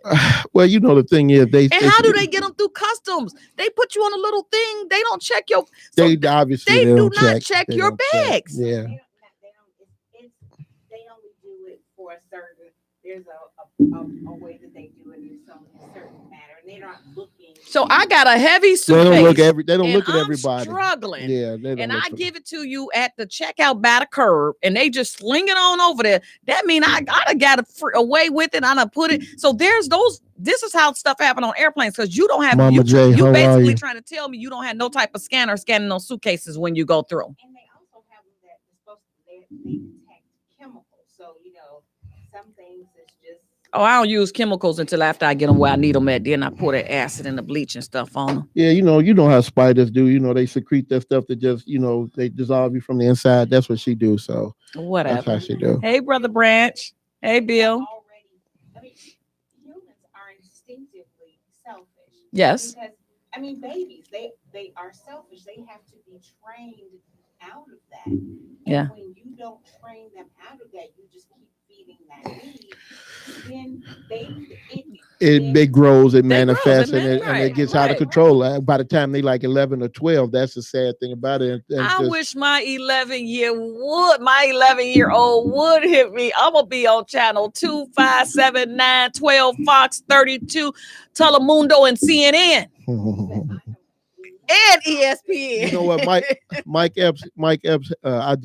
Well, you know, the thing is, how do they get them through customs? They put you on a little thing. They don't check your. They obviously they do not check your bags. Yeah. They only do it for a certain. There's a way that they do it in some certain manner. they're not looking. So I got a heavy suitcase. They don't look at everybody. Struggling. Yeah, and I give it to you at the checkout by the curb, and they just sling it on over there. That mean I gotta got away with it. I done put it. So there's those. This is how stuff happen on airplanes because you don't have. Mama J, you basically you? Trying to tell me you don't have no type of scanner scanning those suitcases when you go through. And they also have them that are supposed to they detect chemicals. So some things is just. Oh, I don't use chemicals until after I get them where I need them at. Then I pour that acid and the bleach and stuff on them. Yeah, you know how spiders do. They secrete that stuff that just, they dissolve you from the inside. That's what she do. So whatever. That's how she do. Hey, Brother Branch. Hey, Bill. Humans are instinctively selfish. Yes. Because babies, they are selfish. They have to be trained out of that. And when you don't train them out of that, you just keep feeding that need. Then it grows, it manifests, and it gets out of control. By the time they like 11 or 12, that's the sad thing about it. I wish my 11-year-old would hit me. I'm gonna be on channel 2, 5, 7, 9, 12, Fox 32, Telemundo, and CNN. And ESPN. You know what, Mike Epps. I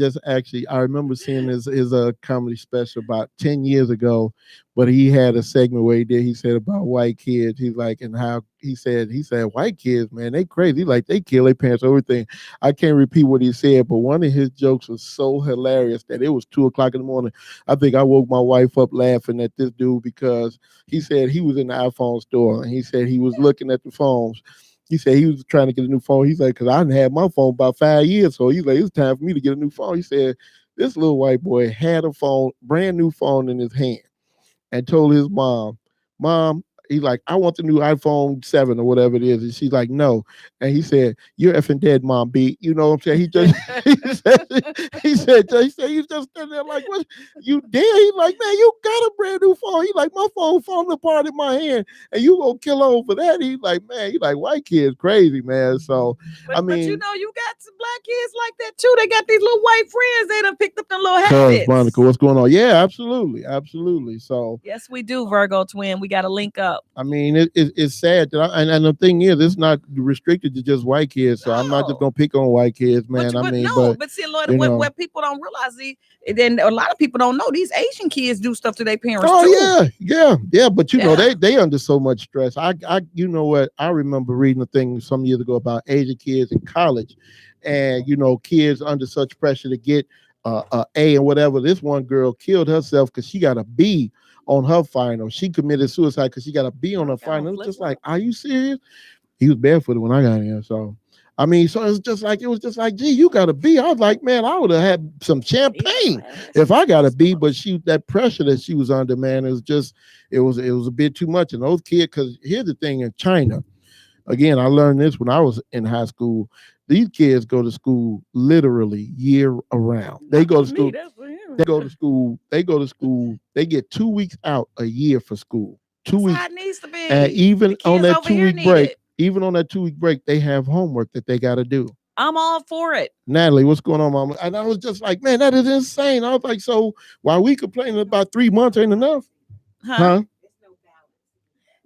remember seeing his comedy special about 10 years ago, but he had a segment where he said about white kids. He's like, and how he said white kids, man, they crazy. Like they kill their parents, everything. I can't repeat what he said, but one of his jokes was so hilarious that it was 2:00 in the morning. I think I woke my wife up laughing at this dude because he said he was in the iPhone store and he said he was looking at the phones. He said he was trying to get a new phone. He's like, because I hadn't had my phone about 5 years. So he's like, it's time for me to get a new phone. He said, this little white boy had a phone, brand new phone in his hand and told his mom, he's like, I want the new iPhone 7 or whatever it is. And she's like, no. And he said, you're effing dead, Mom B. You know what I'm saying? He said, he's just standing there like, what? You dead? He's like, man, you got a brand new phone. He's like, my phone falling apart in my hand and you gonna kill over that? He's like, man, white kids crazy, man. So, but you got some black kids like that too. They got these little white friends. They done picked up them little habits. Monica, what's going on? Yeah, absolutely. So, yes, we do, Virgo twin. We got to link up. It's sad that and the thing is, it's not restricted to just white kids. So I'm not just gonna pick on white kids, man. But see, Lord, what people don't realize, then a lot of people don't know these Asian kids do stuff to their parents. Oh too. yeah. But they under so much stress. I you know what? I remember reading a thing some years ago about Asian kids in college, and kids under such pressure to get a and whatever. This one girl killed herself because she got a B on her final. She committed suicide because she got a B on her final. It was just like, are you serious? He was barefooted when I got here. So, so it was just like, gee, you got a B. I was like, man, I would have had some champagne if I got a B. But that pressure that she was under, man, it was a bit too much. And those kids, because here's the thing in China, again, I learned this when I was in high school. These kids go to school literally year around. They go to school. They go to school. They get 2 weeks out a year for school. 2 weeks. How it needs to be. And even on that 2 week break, they have homework that they got to do. I'm all for it. Natalie, what's going on, Mama? And I was just like, man, that is insane. I was like, so while we complaining about 3 months ain't enough? Huh?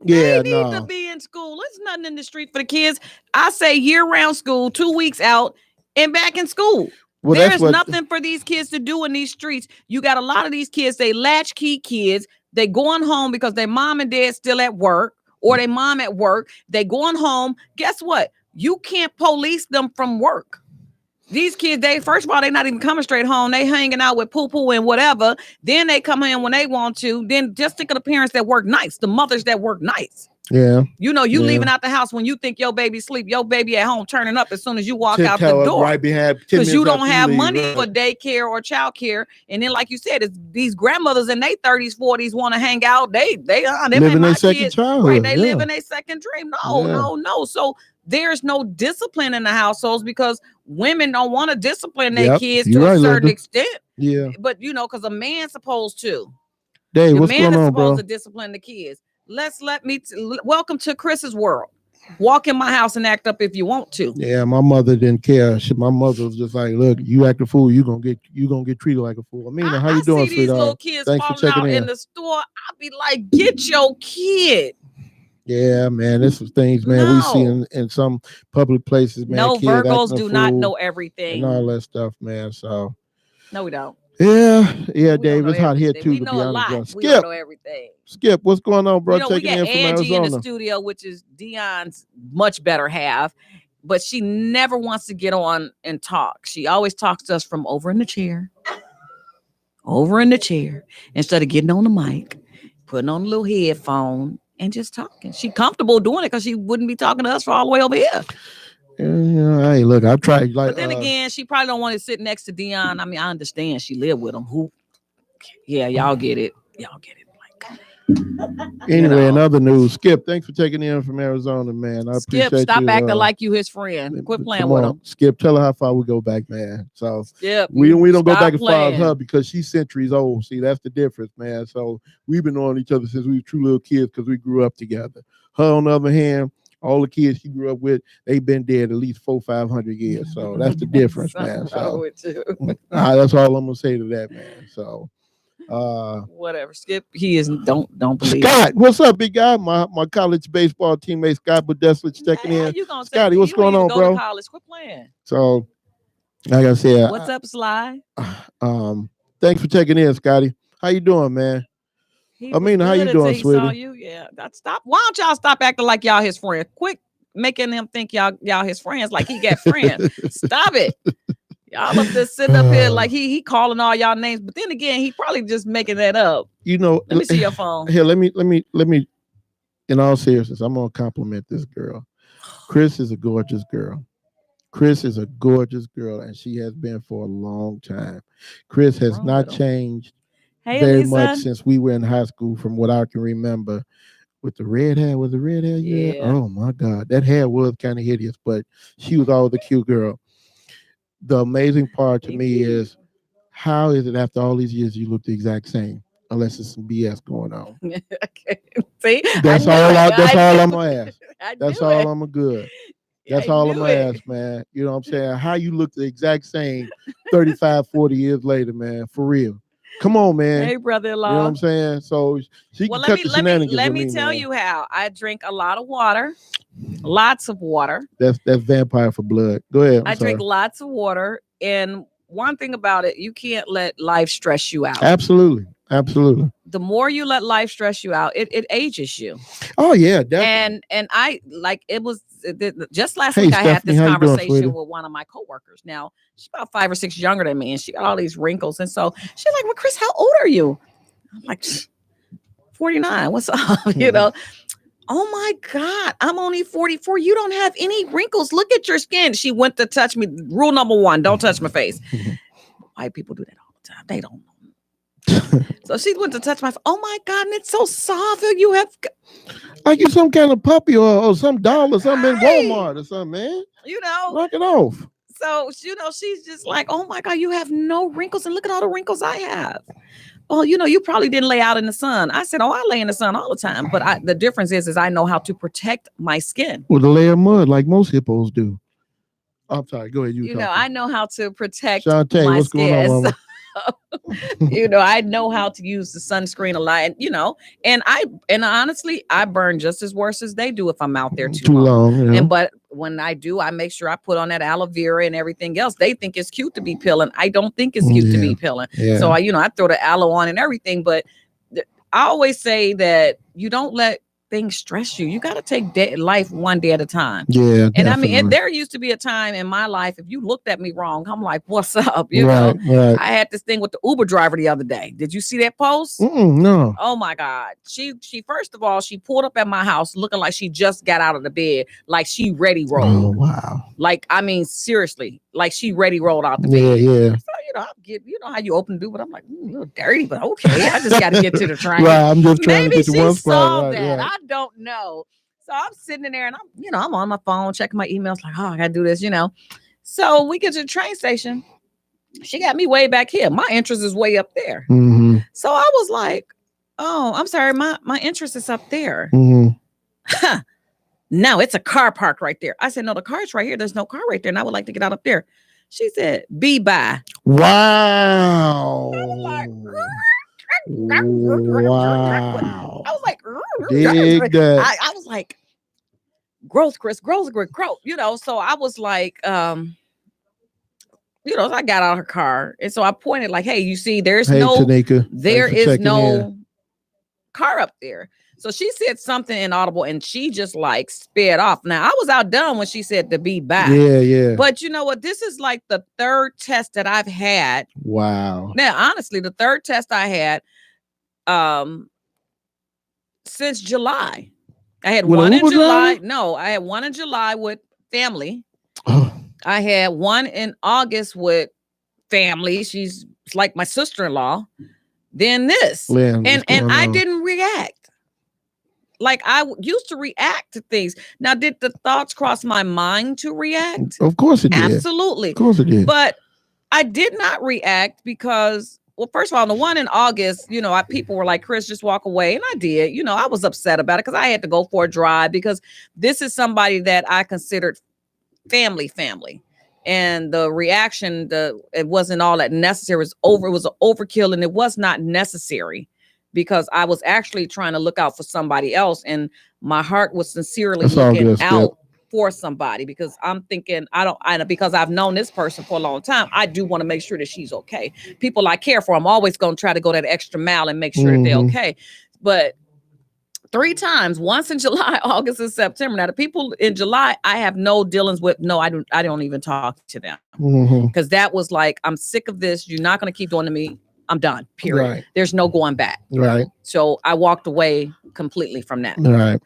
Yeah, they need to be in school. There's nothing in the street for the kids. I say year-round school, 2 weeks out, and back in school. Well, there's nothing for these kids to do in these streets. You got a lot of these kids, they latchkey kids. They going home because their mom and dad still at work or their mom at work. They going home. Guess what? You can't police them from work. These kids, first of all, they're not even coming straight home. They hanging out with poo-poo and whatever. Then they come in when they want to. Then just think of the parents that work nights, the mothers that work nights. Yeah. Leaving out the house when you think your baby sleep, your baby at home turning up as soon as you walk out the door. Right behind, because you don't have money for daycare or child care. And then, like you said, it's these grandmothers in their 30s, 40s want to hang out. They live in their second childhood. Right, they live in their second dream. No. So there's no discipline in the households because women don't want to discipline their kids to a certain extent. Yeah. But because a man's supposed to. Dave, what's going on, bro? Man is supposed to discipline the kids. Welcome to Chris's world. Walk in my house and act up if you want to. Yeah, my mother didn't care. My mother was just like, look, you act a fool, you gonna get treated like a fool. How you doing, sweetheart? I see these little kids falling out in the store. I'll be like, get your kid. Yeah, man. This is things, man, we see in some public places, man. No, Virgos do not know everything. And all that stuff, man. So. No, we don't. Yeah, Dave. It's hot here too. We to know be a honest, lot. bro. We don't know everything. Skip, what's going on, bro? We got Angie in the studio, which is Dion's much better half, but she never wants to get on and talk. She always talks to us from over in the chair, instead of getting on the mic, putting on a little headphone and just talking. She's comfortable doing it because she wouldn't be talking to us for all the way over here. Hey, look, I've tried. But then again, she probably don't want to sit next to Dion. I mean, I understand she lived with him. Y'all get it. Anyway, in other news, Skip, thanks for taking in from Arizona, man. I appreciate you. Stop acting like you his friend. Quit playing with him. Skip, tell her how far we go back, man. So Skip, we don't go back as far as her because she's centuries old. See, that's the difference, man. So we've been knowing each other since we were true little kids because we grew up together. Her, on the other hand, all the kids she grew up with, they've been dead at least 400-500 years. So that's the difference, man. So that's all I'm gonna say to that, man. So whatever. Skip, he is don't believe Scott, what's up, big guy? My college baseball teammate Scott Budeslich checking in. Scotty, what's going on, bro? College. Quit playing. So like I said, what's up, Sly? Thanks for checking in, Scotty. How you doing, man? How you doing, sweetie? Saw you. Yeah, stop. Why don't y'all stop acting like y'all his friend? Quit making him think y'all his friends, like he got friends. Stop it. Y'all up there sitting up here like he calling all y'all names, but then again, he probably just making that up. Let me see your phone. Here, let me. In all seriousness, I'm gonna compliment this girl. Chris is a gorgeous girl. And she has been for a long time. Chris has not changed very much since we were in high school, from what I can remember. With the red hair, was the red hair? Yeah. Oh my God, that hair was kind of hideous, but she was always a cute girl. The amazing part to me is, how is it after all these years you look the exact same? Unless it's some BS going on. See, that's all I'm gonna ask. That's all I'm good. That's all I'm gonna ask, man. You know what I'm saying? How you look the exact same 35, 40 years later, man. For real. Come on, man. Hey, brother-in-law. You know what I'm saying? So she can cut the shenanigans. Let me tell you how. I drink a lot of water. Lots of water. That's vampire for blood. Go ahead. I drink lots of water. And one thing about it, you can't let life stress you out. Absolutely. The more you let life stress you out, it ages you. Oh yeah, definitely. And I it was just last week. I had this conversation with one of my coworkers. Now she's about 5 or 6 younger than me, and she got all these wrinkles. And so she's like, "Well, Chris, how old are you?" I'm like, 49. What's up? You know. Oh my God, I'm only 44. You don't have any wrinkles. Look at your skin. She went to touch me. Rule number 1, don't touch my face. White people do that all the time. They don't know. So she went to touch my face. Oh my God, and it's so soft. You have like you some kind of puppy or some doll or something in Walmart or something, man. You know. Knock it off. So, she's just like, oh my God, you have no wrinkles. And look at all the wrinkles I have. Oh, you probably didn't lay out in the sun. I said, I lay in the sun all the time. But the difference is I know how to protect my skin. With a layer of mud, like most hippos do. I'm sorry. Go ahead. I know how to protect Shantae, my what's skin. Going on, Mama? I know how to use the sunscreen a lot. And honestly, I burn just as worse as they do if I'm out there too long. Yeah. But when I do, I make sure I put on that aloe vera and everything else. They think it's cute to be peeling. I don't think it's cute to be peeling. Yeah. So I throw the aloe on and everything. But I always say that you don't let things stress you. You got to take life one day at a time. Yeah. And definitely. There used to be a time in my life, if you looked at me wrong, I'm like, what's up? You know, I had this thing with the Uber driver the other day. Did you see that post? No. Oh my God. She first of all, she pulled up at my house looking like she just got out of the bed, like she ready rolled. Oh, wow. Like, I mean, seriously, like she ready rolled out the bed. Yeah. So, how you open the door, but I'm like, a little dirty, but okay. I just got to get to the train. Right, I'm just trying to get to one spot. Maybe she saw that. Right. I don't know. So I'm sitting in there and I'm on my phone, checking my emails, like, I got to do this, So we get to the train station. She got me way back here. My interest is way up there. Mm-hmm. So I was like, oh, I'm sorry. My interest is up there. Mm-hmm. No, it's a car parked right there. I said, no, the car's right here. There's no car right there. And I would like to get out up there. She said, be by. Wow. I was like, wow. I was like, Dig that. I was like, growth, Chris, growth. So I was like, so I got out of her car, and so I pointed like, hey, you see, Tanika, there is no car up there. So she said something inaudible, and she just like sped off. Now I was outdone when she said to be back. Yeah. But you know what? This is like the third test that I've had. Wow. Now, honestly, the third test I had since July. I had one in July. No, I had one in July with family. I had one in August with family. She's like my sister-in-law. Then this. Lynn, and I didn't react. Like I used to react to things. Now, did the thoughts cross my mind to react? Of course it did. Absolutely. Of course it did. But I did not react because, well, first of all, the one in August, people were like, Chris, just walk away. And I did. I was upset about it because I had to go for a drive because this is somebody that I considered family. And the reaction, it wasn't all that necessary. It was an overkill, and it was not necessary because I was actually trying to look out for somebody else. And my heart was sincerely looking out for somebody because I'm thinking, because I've known this person for a long time, I do want to make sure that she's okay. People I care for, I'm always going to try to go that extra mile and make sure that they're okay. But 3 times, once in July, August, and September. Now, the people in July, I have no dealings with. No, I don't even talk to them because that was like, I'm sick of this. You're not going to keep doing to me. I'm done. Period. Right. There's no going back. Right. So I walked away completely from that. Right.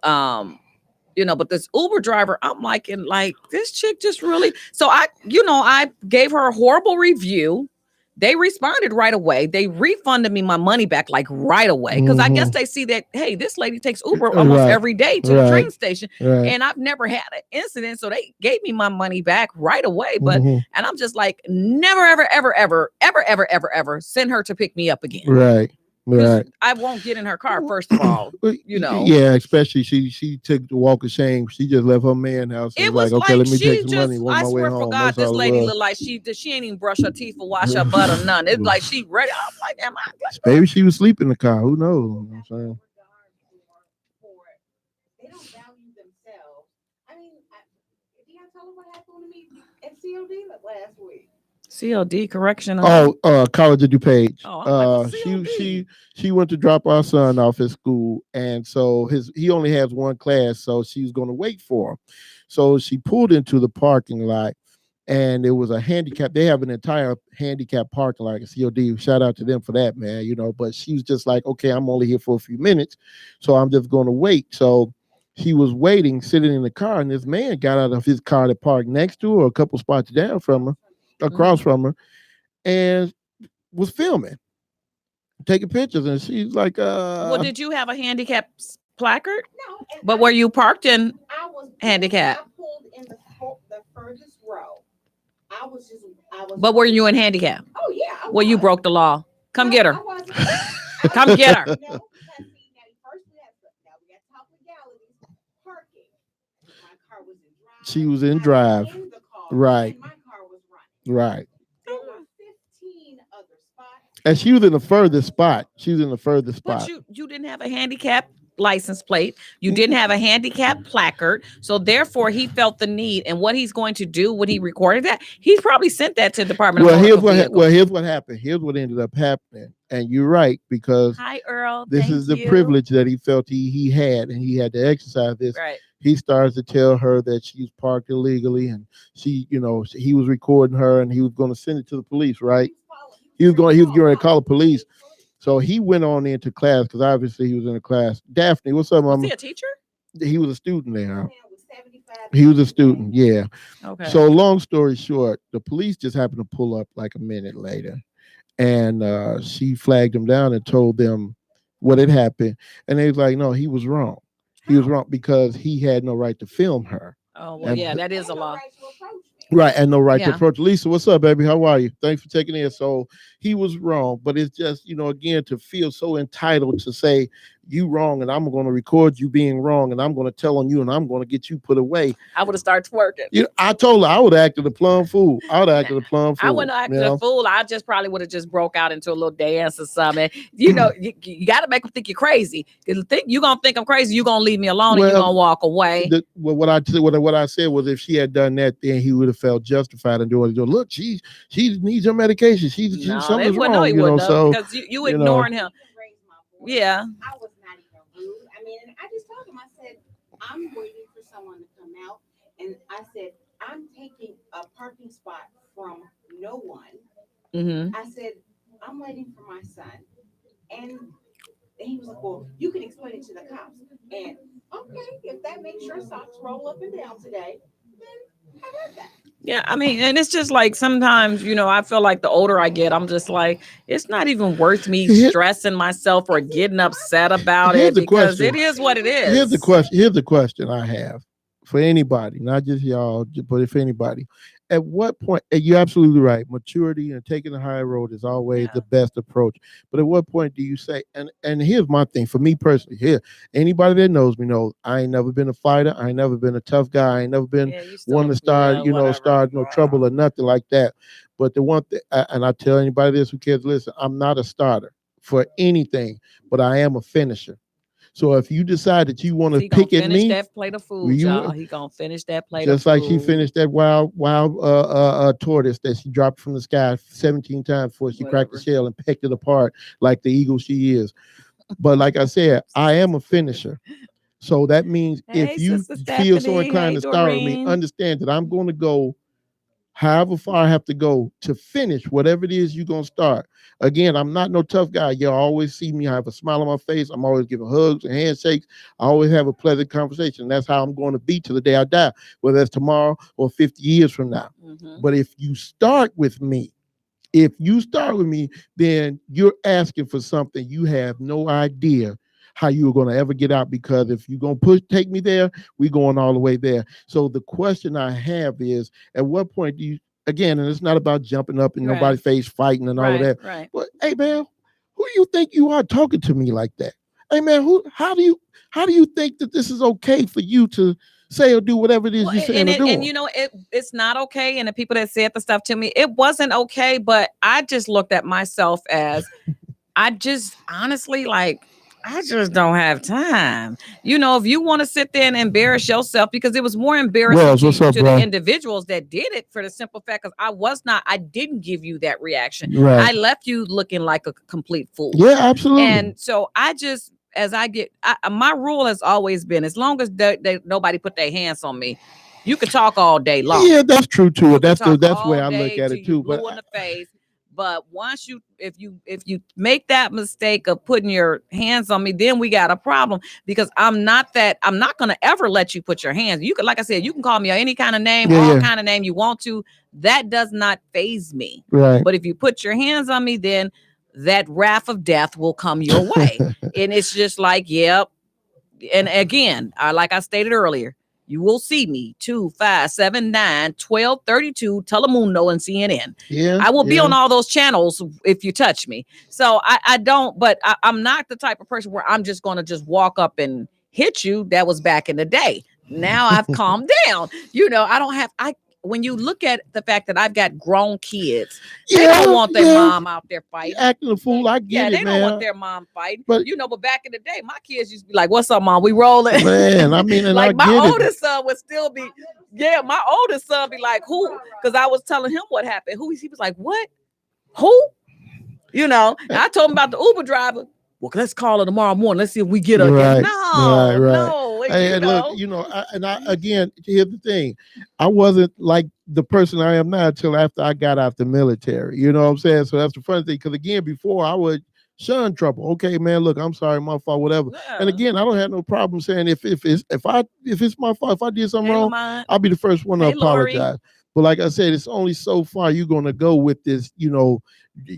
But this Uber driver, I'm liking, like, this chick just really. So I gave her a horrible review. They responded right away. They refunded me my money back like right away because I guess they see that, hey, this lady takes Uber almost every day to the train station, and I've never had an incident, so they gave me my money back right away. But and I'm just like, never, ever, ever, ever, ever, ever, ever, ever send her to pick me up again. Right. I won't get in her car, first of all. Yeah, especially she took the walk of shame. She just left her man house. It was like, okay, let me take some money. I swear for God, this lady looked like she ain't even brush her teeth or wash her butt or none. It's like she ready. I'm like, am I? Maybe she was sleeping in the car. Who knows? You know what I'm saying? They don't value themselves. I mean, did I tell them what happened to me at COD last week? CLD correction. College of DuPage. She went to drop our son off at school, and so he only has one class, so she was going to wait for him. So she pulled into the parking lot, and it was a handicap. They have an entire handicap parking lot at COD. Shout out to them for that, man. But she was just like, okay, I'm only here for a few minutes, so I'm just going to wait. So she was waiting, sitting in the car, and this man got out of his car that parked next to her, a couple spots down from her. Across from her, and was filming, taking pictures, and she's like, well, did you have a handicap placard? No. But were you parked in handicap? I pulled in the furthest row. I was. But were you in handicap? Oh yeah. Well, you broke the law. Come get her. Come get her. No, because first we got top legalities, parking. My car was in drive. She was in drive. In the car, right. And my car was running. Right. There were 15 other spots. And she was in the furthest spot. But you didn't have a handicap license plate. You didn't have a handicap placard. So therefore, he felt the need. And what he's going to do when he recorded that, he's probably sent that to the Department of Motor Vehicles. Here's what happened. Here's what ended up happening. And you're right, because hi, Earl. This is the privilege that he felt he had, and he had to exercise this. Right. He starts to tell her that she's parked illegally, and she, he was recording her, and he was going to send it to the police, right? He was going to call the police. So he went on into class, because obviously he was in a class. Daphne, what's up, Mama? Was he a teacher? He was a student there. He was a student, yeah. Okay. So long story short, the police just happened to pull up like a minute later, and she flagged him down and told them what had happened, and they was like, no, he was wrong. He was wrong because he had no right to film her. Oh, well, yeah, that is a law. Right, and no right to approach. Lisa, what's up, baby? How are you? Thanks for taking in. So he was wrong, but it's just, again, to feel so entitled to say, you wrong, and I'm going to record you being wrong, and I'm going to tell on you, and I'm going to get you put away. I would have started twerking. I told her I would have acted a plum fool. I would have acted a plum fool. I wouldn't have acted a fool. I just probably would have just broke out into a little dance or something. You got to make them think you're crazy. Because you're going to think I'm crazy, you're going to leave me alone, and you're going to walk away. What I said was, if she had done that, then he would have felt justified in doing it. Look, she needs her medication. Something's wrong. No, he wouldn't, so because you ignoring him. Yeah. I was not even rude. I mean, and I just told him, I said, I'm waiting for someone to come out. And I said, I'm taking a parking spot from no one. Mm-hmm. I said, I'm waiting for my son. And he was like, well, you can explain it to the cops. And okay, if that makes your socks roll up and down today, then I heard that. Yeah, I mean, and it's just like sometimes, I feel like the older I get, I'm just like, it's not even worth me stressing myself or getting upset about it because it is what it is. Here's the question I have for anybody, not just y'all, but if anybody. At what point, and you're absolutely right, maturity and taking the high road is always the best approach. But at what point do you say, and here's my thing, for me personally, anybody that knows me knows I ain't never been a fighter. I ain't never been a tough guy. I ain't never been one to start no trouble or nothing like that. But the one thing, and I tell anybody this who cares, listen, I'm not a starter for anything, but I am a finisher. So if you decide that you want to pick at me, that plate of food, y'all. He gonna finish that plate just of food. Just like she finished that wild tortoise that she dropped from the sky 17 times before she cracked the shell and pecked it apart like the eagle she is. But like I said, I am a finisher. So that means if you feel so inclined to start with me, understand that I'm going to go however far I have to go to finish whatever it is you're going to start. Again, I'm not no tough guy. You'll always see me. I have a smile on my face. I'm always giving hugs and handshakes. I always have a pleasant conversation. That's how I'm going to be till the day I die, whether it's tomorrow or 50 years from now. Mm-hmm. But if you start with me, then you're asking for something you have no idea how you are going to ever get out, because if you're going to take me there, we're going all the way there. So the question I have is, at what point do you, again, and it's not about jumping up in nobody's face, fighting and all of that. Right. But hey, man, who do you think you are talking to me like that? Hey, man, how do you think that this is okay for you to say or do whatever it is you're saying or doing? And it's not okay. And the people that said the stuff to me, it wasn't okay. But I just looked at myself as, I just honestly I just don't have time. If you want to sit there and embarrass yourself, because it was more embarrassing to the individuals that did it, for the simple fact because I didn't give you that reaction. Right. I left you looking like a complete fool. Yeah, absolutely. And so my rule has always been, as long as nobody put their hands on me, you can talk all day long. Yeah, that's true too. That's the way I look at it too. But in the face. But once if you make that mistake of putting your hands on me, then we got a problem, because I'm not going to ever let you put your hands. You can, like I said, you can call me any kind of name, kind of name you want to. That does not faze me. Right. But if you put your hands on me, then that wrath of death will come your way. And it's just like, yep. And again, like I stated earlier, you will see me 2, 5, 7, 9, 12, 32, Telemundo, and CNN. Yeah, I will be on all those channels if you touch me. So I don't, but I'm not the type of person where I'm just going to just walk up and hit you. That was back in the day. Now I've calmed down. I don't have, when you look at the fact that I've got grown kids, they don't want their mom out there fighting. Acting a fool, I get it, they man. don't want their mom fighting. But but back in the day, my kids used to be like, "What's up, mom? We rolling." Man, I mean, and like my oldest son would still be, my oldest son be like, "Who?" Because I was telling him what happened. Who? He was like, "What? Who?" And I told him about the Uber driver. Well, let's call her tomorrow morning. Let's see if we get her again. No, no. Hey, look, again, here's the thing. I wasn't like the person I am now until after I got out the military. You know what I'm saying? So that's the funny thing. Because again, before I would shun trouble. Okay, man, look, I'm sorry, my fault, whatever. Yeah. And again, I don't have no problem saying if it's my fault, if I did something wrong, I'll be the first one to apologize. Lori. But like I said, it's only so far you're gonna go with this,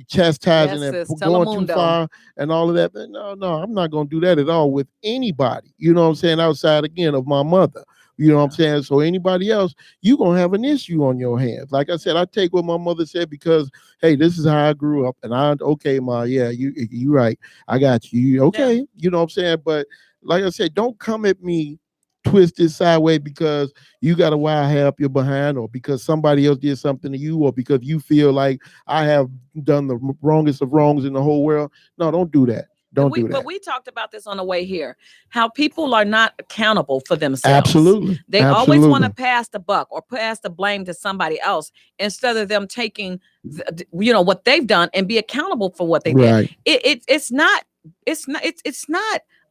chastising and going too far and all of that. But no, I'm not gonna do that at all with anybody. You know what I'm saying? Outside again of my mother. You know what I'm saying? So anybody else, you're going to have an issue on your hands. Like I said, I take what my mother said because, hey, this is how I grew up. And okay, Ma, yeah, you right. I got you. Okay. Yeah. You know what I'm saying? But like I said, don't come at me twisted sideways because you got a wild hair up your behind, or because somebody else did something to you, or because you feel like I have done the wrongest of wrongs in the whole world. No, don't do that. Don't do that. But we talked about this on the way here, how people are not accountable for themselves. Absolutely. They always want to pass the buck or pass the blame to somebody else instead of them taking, what they've done and be accountable for what they did. It's not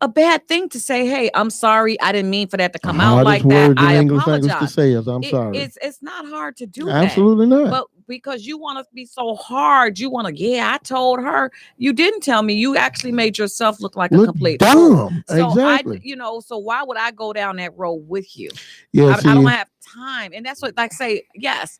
a bad thing to say, hey, I'm sorry. I didn't mean for that to come out like that. I apologize. To say is I'm sorry. It's not hard to do Absolutely that. Not. But because you want to be so hard, you want to, I told her. You didn't tell me. You actually made yourself look like a complete fool. So exactly. So why would I go down that road with you? Yeah, I don't have time. And that's what, like, say, yes,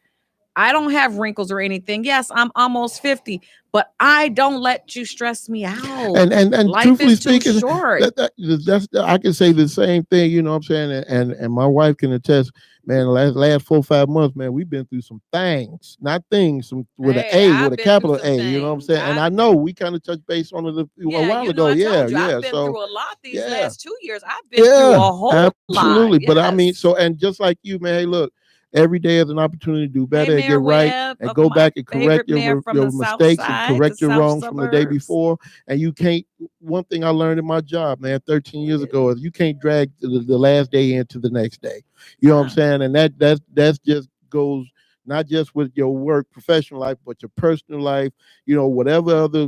I don't have wrinkles or anything. Yes, I'm almost 50, but I don't let you stress me out. And life is too short. That's I can say the same thing, you know what I'm saying? And my wife can attest, man, last 4 or 5 months, man, we've been through some things, not things, with an A, with a capital A, you know what I'm saying? And I know we kind of touched base on it a while ago. I've been through a lot these last 2 years. I've been through a whole lot. Absolutely. But I mean, and just like you, man, hey, look, every day is an opportunity to do better and get right and go back and correct your mistakes and correct your wrongs from the day before. And you can't, one thing I learned in my job, man, 13 years ago, is you can't drag the last day into the next day. You know what I'm saying? And that's just goes not just with your work, professional life, but your personal life, whatever other,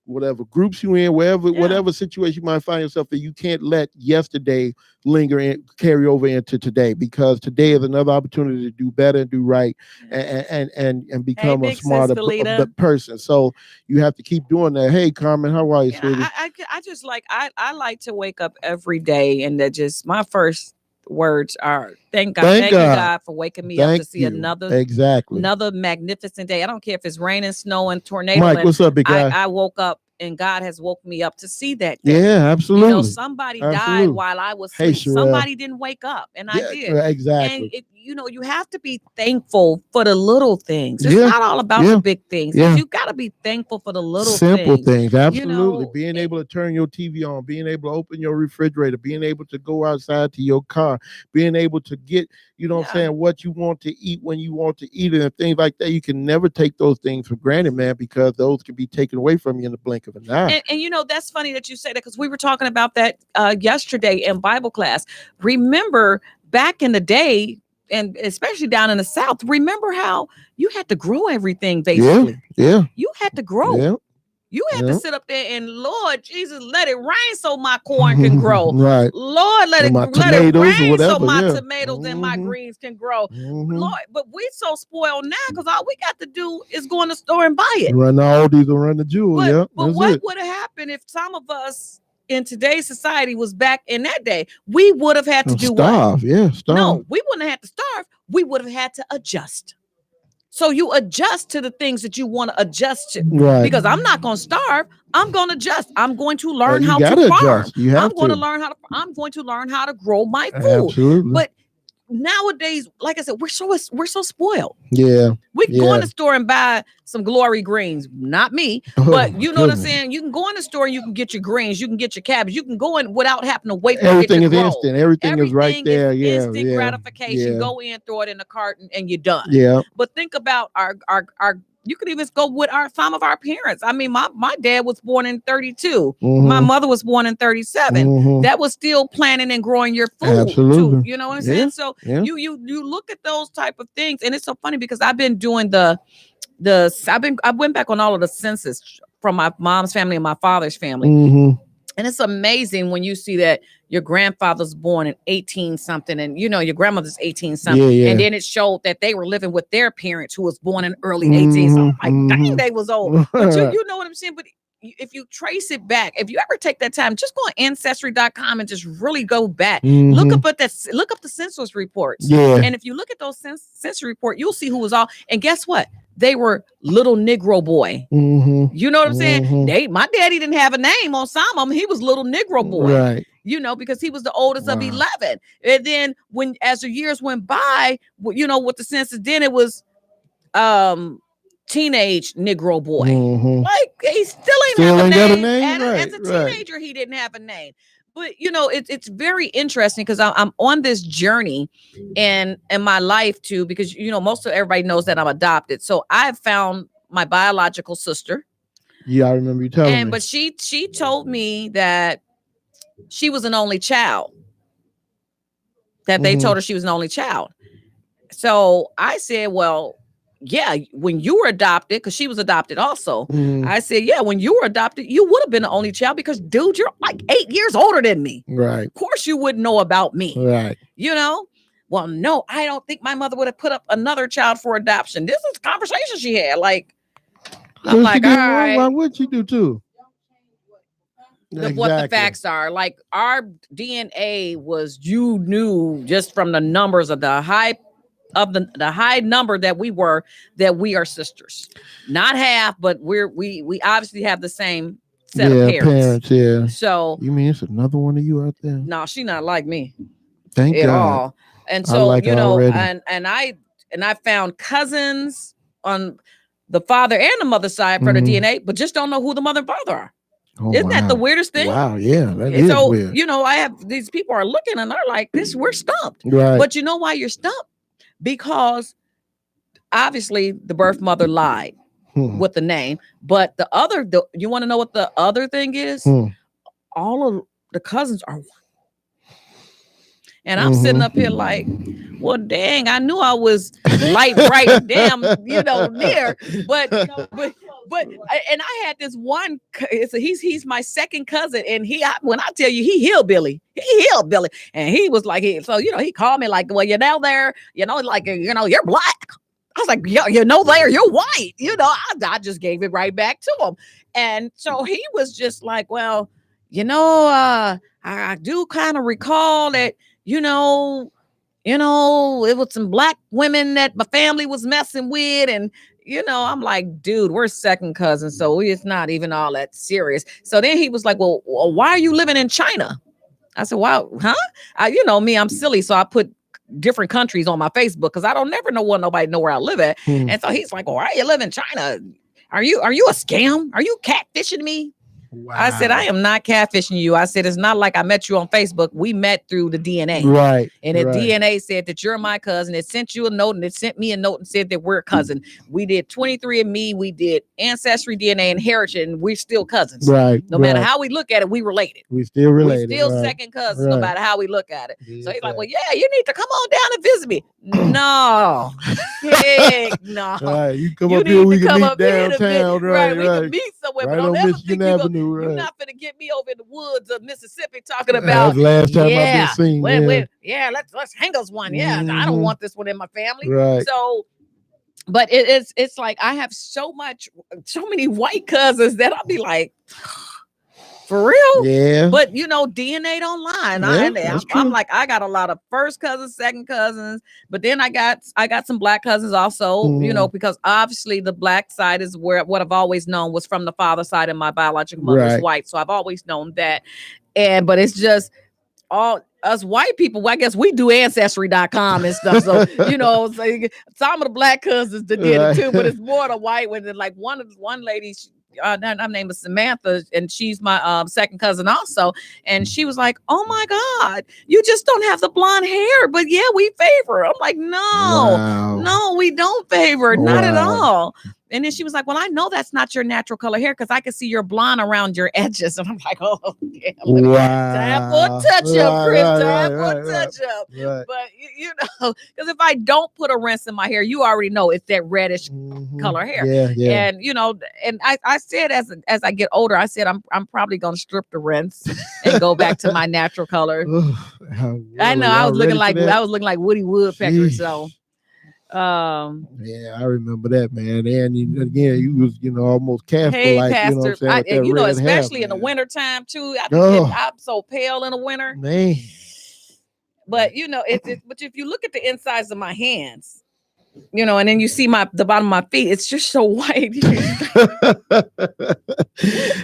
whatever groups you in, whatever situation you might find yourself in, you can't let yesterday linger and carry over into today, because today is another opportunity to do better and do right and become a smarter person. So you have to keep doing that. Hey, Carmen, how are you, sweetie? I just like, I like to wake up every day, and that just my first words are thank you God for waking me up to see another magnificent day. I don't care if it's raining, snowing, tornado. Mike, what's up, big guy? I woke up and God has woke me up to see that day. Yeah, absolutely. Somebody died while I was asleep. Somebody didn't wake up, and I did. Exactly. And you have to be thankful for the little things. It's not all about the big things. You got to be thankful for the little simple things. Absolutely. Being able to turn your TV on, being able to open your refrigerator, being able to go outside to your car, being able to get, what I'm saying, what you want to eat when you want to eat it, and things like that. You can never take those things for granted, man, because those can be taken away from you in the blink of an eye. And that's funny that you say that, because we were talking about that yesterday in Bible class. Remember back in the day, and especially down in the South, remember how you had to grow everything, basically. Yeah. You had to grow. Yeah. You had to sit up there and, Lord Jesus, let it rain so my corn can grow. Right. Lord, let it rain so my tomatoes and my greens can grow. Lord, but we're so spoiled now, because all we got to do is go in the store and buy it. Run all these and run the jewel. But what would have happened if some of us in today's society was back in that day? We would have had to do starve. What? Yeah, starve. No, we wouldn't have had to starve. We would have had to adjust. So you adjust to the things that you want to adjust to. Right. Because I'm not going to starve. I'm going to adjust. I'm going to learn how to farm. I'm going to learn how to grow my food. Absolutely. But nowadays, like I said, we're so spoiled. Yeah. We can go in the store and buy some Glory greens. Not me, but you know what I'm saying? You can go in the store and you can get your greens, you can get your cabbage, you can go in without having to wait for everything it to grow. Instant. Everything is right there. Instant gratification. Go in, throw it in the cart, and you're done. Yeah. But think about our you could even go with some of our parents. I mean, my dad was born in 32. My mother was born in 37. That was still planting and growing your food. Absolutely. Too, you know what I'm saying? So you look at those type of things, and it's so funny because I've been doing I went back on all of the census from my mom's family and my father's family. And it's amazing when you see that your grandfather's born in 18 something, and your grandmother's 18 something, and then it showed that they were living with their parents who was born in early 18. So I'm like, dang, they was old. But you know what I'm saying? But if you trace it back, if you ever take that time, just go on ancestry.com and just really go back. Look up the census reports. And if you look at those census report, you'll see who was all. And guess what? They were little Negro boy. You know what I'm saying? My daddy didn't have a name on some of them. He was little Negro boy. Right. because he was the oldest of 11. And then as the years went by, with the census, then it was teenage Negro boy. Like he still ain't got a name. As a teenager, he didn't have a name. But it's very interesting because I'm on this journey in my life too, because most of everybody knows that I'm adopted. So I've found my biological sister. Yeah, I remember you telling me. But she told me that she was an only child. That they told her she was an only child. So I said, well, yeah, when you were adopted, because she was adopted also. I said, yeah, when you were adopted, you would have been the only child because, dude, you're like 8 years older than me. Right. Of course you wouldn't know about me. Right. Well, no, I don't think my mother would have put up another child for adoption. This is a conversation she had. Like, I'm like, all right. Why would you do too? What the facts are. Like, our DNA was, you knew just from the numbers of the high number that we are sisters. Not half, but we obviously have the same set of parents. Yeah. So you mean it's another one of you out there? No, she not like me. Thank at God. all. And so like and I found cousins on the father and the mother side for the DNA, but just don't know who the mother and father are. Isn't that the weirdest thing? Wow, yeah, that is weird. I have these people are looking and they're like, we're stumped. Right. But you know why you're stumped? Because obviously the birth mother lied with the name. But you want to know what the other thing is? All of the cousins are one. And I'm sitting up here like, well, dang, I knew I was light, bright, damn, near. But and I had this one, he's my second cousin. And when I tell you, he hillbilly. And he was like, he called me like, well, you're now there, like, you're black. I was like, there, you're white. I just gave it right back to him. And so he was just like, well, I do kind of recall that, it was some black women that my family was messing with. And, I'm like, dude, we're second cousins. So it's not even all that serious. So then he was like, well, why are you living in China? I said, wow, huh? Me, I'm silly. So I put different countries on my Facebook because I don't never want nobody to know where I live at. And so he's like, well, why are you living in China? Are you a scam? Are you catfishing me? Wow. I said, I am not catfishing you. I said, it's not like I met you on Facebook. We met through the DNA. Right. And the DNA said that you're my cousin. It sent you a note and it sent me a note and said that we're a cousin. We did 23andMe. We did Ancestry, DNA, and Heritage, and we're still cousins. Right. No matter how we look at it, we related. We still related. We still second cousins, no matter how we look at it. So he's like, well, yeah, you need to come on down and visit me. No. Heck no. Right. You come up here, we can meet downtown. Right. We can meet somewhere, but don't ever think you're not going to get me over in the woods of Mississippi talking about last time I've been seen. Let's hang us one. Yeah, I don't want this one in my family. Right. So, but it's like I have so many white cousins that I'll be like, for real? Yeah. But DNA don't lie. I'm like, I got a lot of first cousins, second cousins, but then I got some black cousins also, because obviously the black side is what I've always known was from the father side, and my biological mother is white. So I've always known that. But it's just all us white people, I guess we do ancestry.com and stuff. So, some of the black cousins that did it too, but it's more the white ones. And like one lady, her name is Samantha, and she's my second cousin also. And she was like, oh my God, you just don't have the blonde hair, but yeah, we favor her. I'm like, no, we don't favor her, not at all. And then she was like, well, I know that's not your natural color hair because I can see your blonde around your edges. And I'm like, oh, damn. Time for a touch-up, Chris. Time for a touch-up. Right. But, because if I don't put a rinse in my hair, you already know it's that reddish color hair. Yeah. And, and I said as I get older, I said, I'm probably going to strip the rinse and go back to my natural color. I know. I was looking like Woody Woodpecker. So. Yeah, I remember that, man. And you was almost Casper, especially in the winter time too. I'm so pale in the winter, man. But but if you look at the insides of my hands, and then you see the bottom of my feet. It's just so white.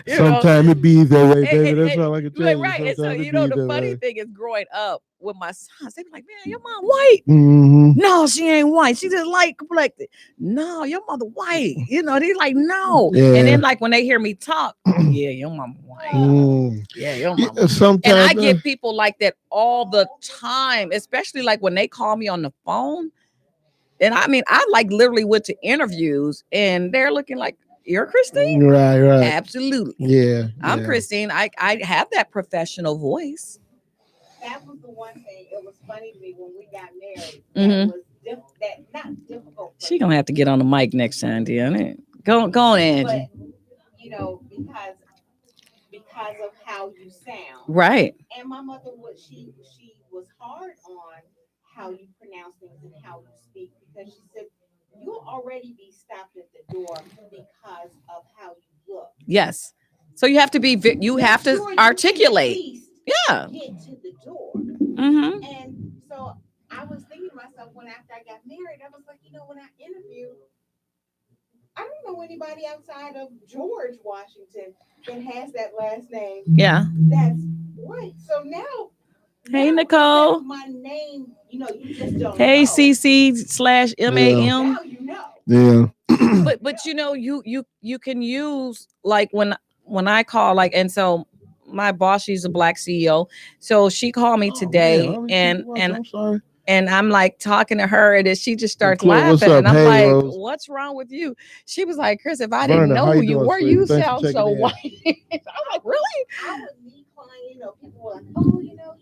Sometimes it be that way, baby. That's all I can tell you. Right. And so, Sometimes the funny thing is growing up with my sons, they be like, man, your mom white. Mm-hmm. No, she ain't white. She just light complected. No, your mother white. They like, no. Yeah. And then like when they hear me talk, yeah, your mama white. Yeah, your mama. Yeah, sometimes, and I get people like that all the time, especially like when they call me on the phone. And I mean, I like literally went to interviews and they're looking like, you're Christine? Right. Absolutely. Yeah. I'm Christine. I have that professional voice. That was the one thing. It was funny to me when we got married. Mm-hmm. That was not difficult. She gonna have to get on the mic next time, dear. Go on, Angie. But, because of how you sound. Right. And my mother she was hard on how you pronounce things and how you speak, because she said you'll already be stopped at the door because of how you look. Yes. So you have to be. You have to articulate. Yeah. Get to the door. Mm-hmm. And so I was thinking to myself after I got married, I was like, when I interview, I don't know anybody outside of George Washington that has that last name. Yeah. That's right. So now. Hey, Nicole. My name, you just don't. Hey, know. CC/MAM. Yeah. but you can use like when I call, like, and so my boss, she's a Black CEO, so she called me today, and I'm sorry. And I'm like talking to her, and then she just starts laughing, and I'm like, Rose. What's wrong with you? She was like, Chris, if I didn't know who you were, you sound so white. I'm like, really? I would meet clients, people were like, oh, you helped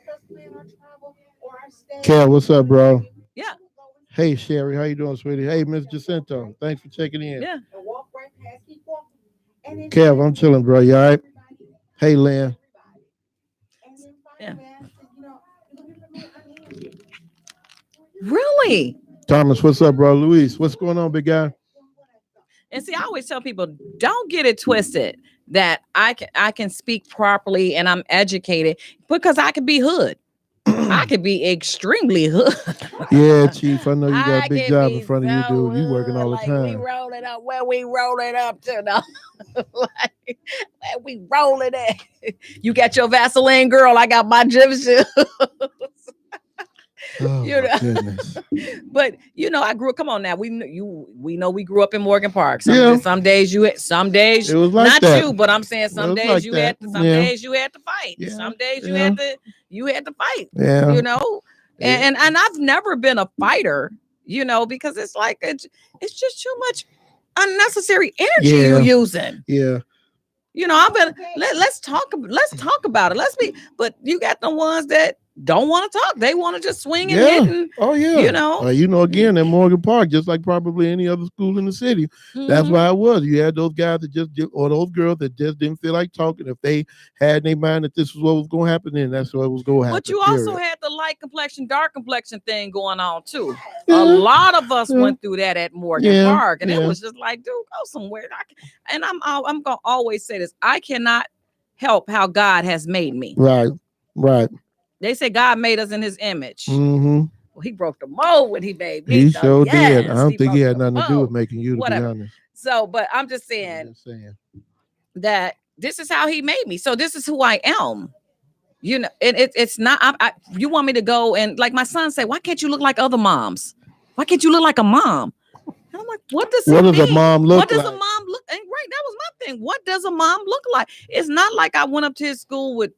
us plan our travel or our stay. Kat, what's up, bro? Yeah. Hey, Sherry, how you doing, sweetie? Hey, Miss Jacinto, thanks for checking in. Yeah. And walk right past, keep walking. Kev, I'm chilling, bro. You all right? Hey, Lynn. Yeah. Really? Thomas, what's up, bro? Luis, what's going on, big guy? And see, I always tell people, don't get it twisted that I can speak properly and I'm educated, because I can be hood. I could be extremely hood. Yeah, Chief. I know you got a big job in front of you, dude. You working all the time. We roll it up. Where we roll it up to now? Like, where we roll it at? You got your Vaseline, girl. I got my gym shoes. Oh, goodness. But I grew up. Come on now, we know we grew up in Morgan Park. Some days it was like not that. You, but I'm saying some days like had to, days you had to fight. Yeah. Some days you had to fight. Yeah. And I've never been a fighter, because it's like it's just too much unnecessary energy you're using. Yeah. I've been let's talk about it. But you got the ones that don't want to talk. They want to just swing and hit. And, oh yeah. Again, in Morgan Park, just like probably any other school in the city. Mm-hmm. That's why it was. You had those guys that or those girls that just didn't feel like talking. If they had in their mind that this was what was going to happen, then that's what was going to happen. But you also had the light complexion, dark complexion thing going on too. Yeah. A lot of us went through that at Morgan Park, and it was just like, dude, go somewhere. And I'm gonna always say this: I cannot help how God has made me. Right. They say God made us in His image. Mm-hmm. Well, He broke the mold when He made me. He sure did. I don't think He had nothing to do with making you, to be honest. So, but I'm just saying that this is how He made me. So this is who I am. And it's not. You want me to go and, like my son say, why can't you look like other moms? Why can't you look like a mom? And I'm like, what does a mom look like? What does a mom look? And right, that was my thing. What does a mom look like? It's not like I went up to his school with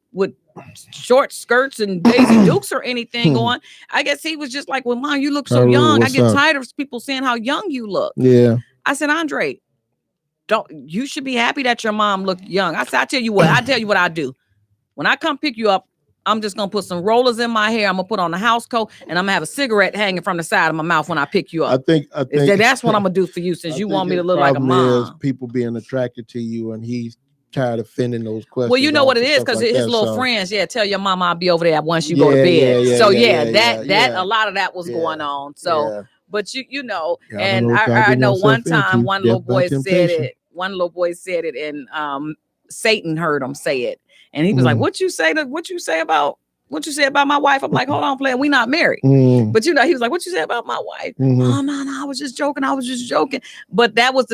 short skirts and Daisy Dukes or anything going. I guess he was just like, well, Mom, you look so young. I get tired of people saying how young you look. Yeah. I said, Andre, you should be happy that your mom looked young. I said, I tell you what I do. When I come pick you up, I'm just going to put some rollers in my hair. I'm going to put on a house coat, and I'm going to have a cigarette hanging from the side of my mouth when I pick you up. I think that's what I'm going to do for you, since you want me to look like a mom. Is people being attracted to you, and he's tired of fending those questions. Well, you know what it is, because his little friends, tell your mama I'll be over there once you go to bed. A lot of that was going on. So, but and I know one time one little boy said it, and Satan heard him say it. And he was like, what you say about what you say about my wife? I'm like, hold on, player, we not married. But he was like, what you say about my wife? Oh no, I was just joking. But that was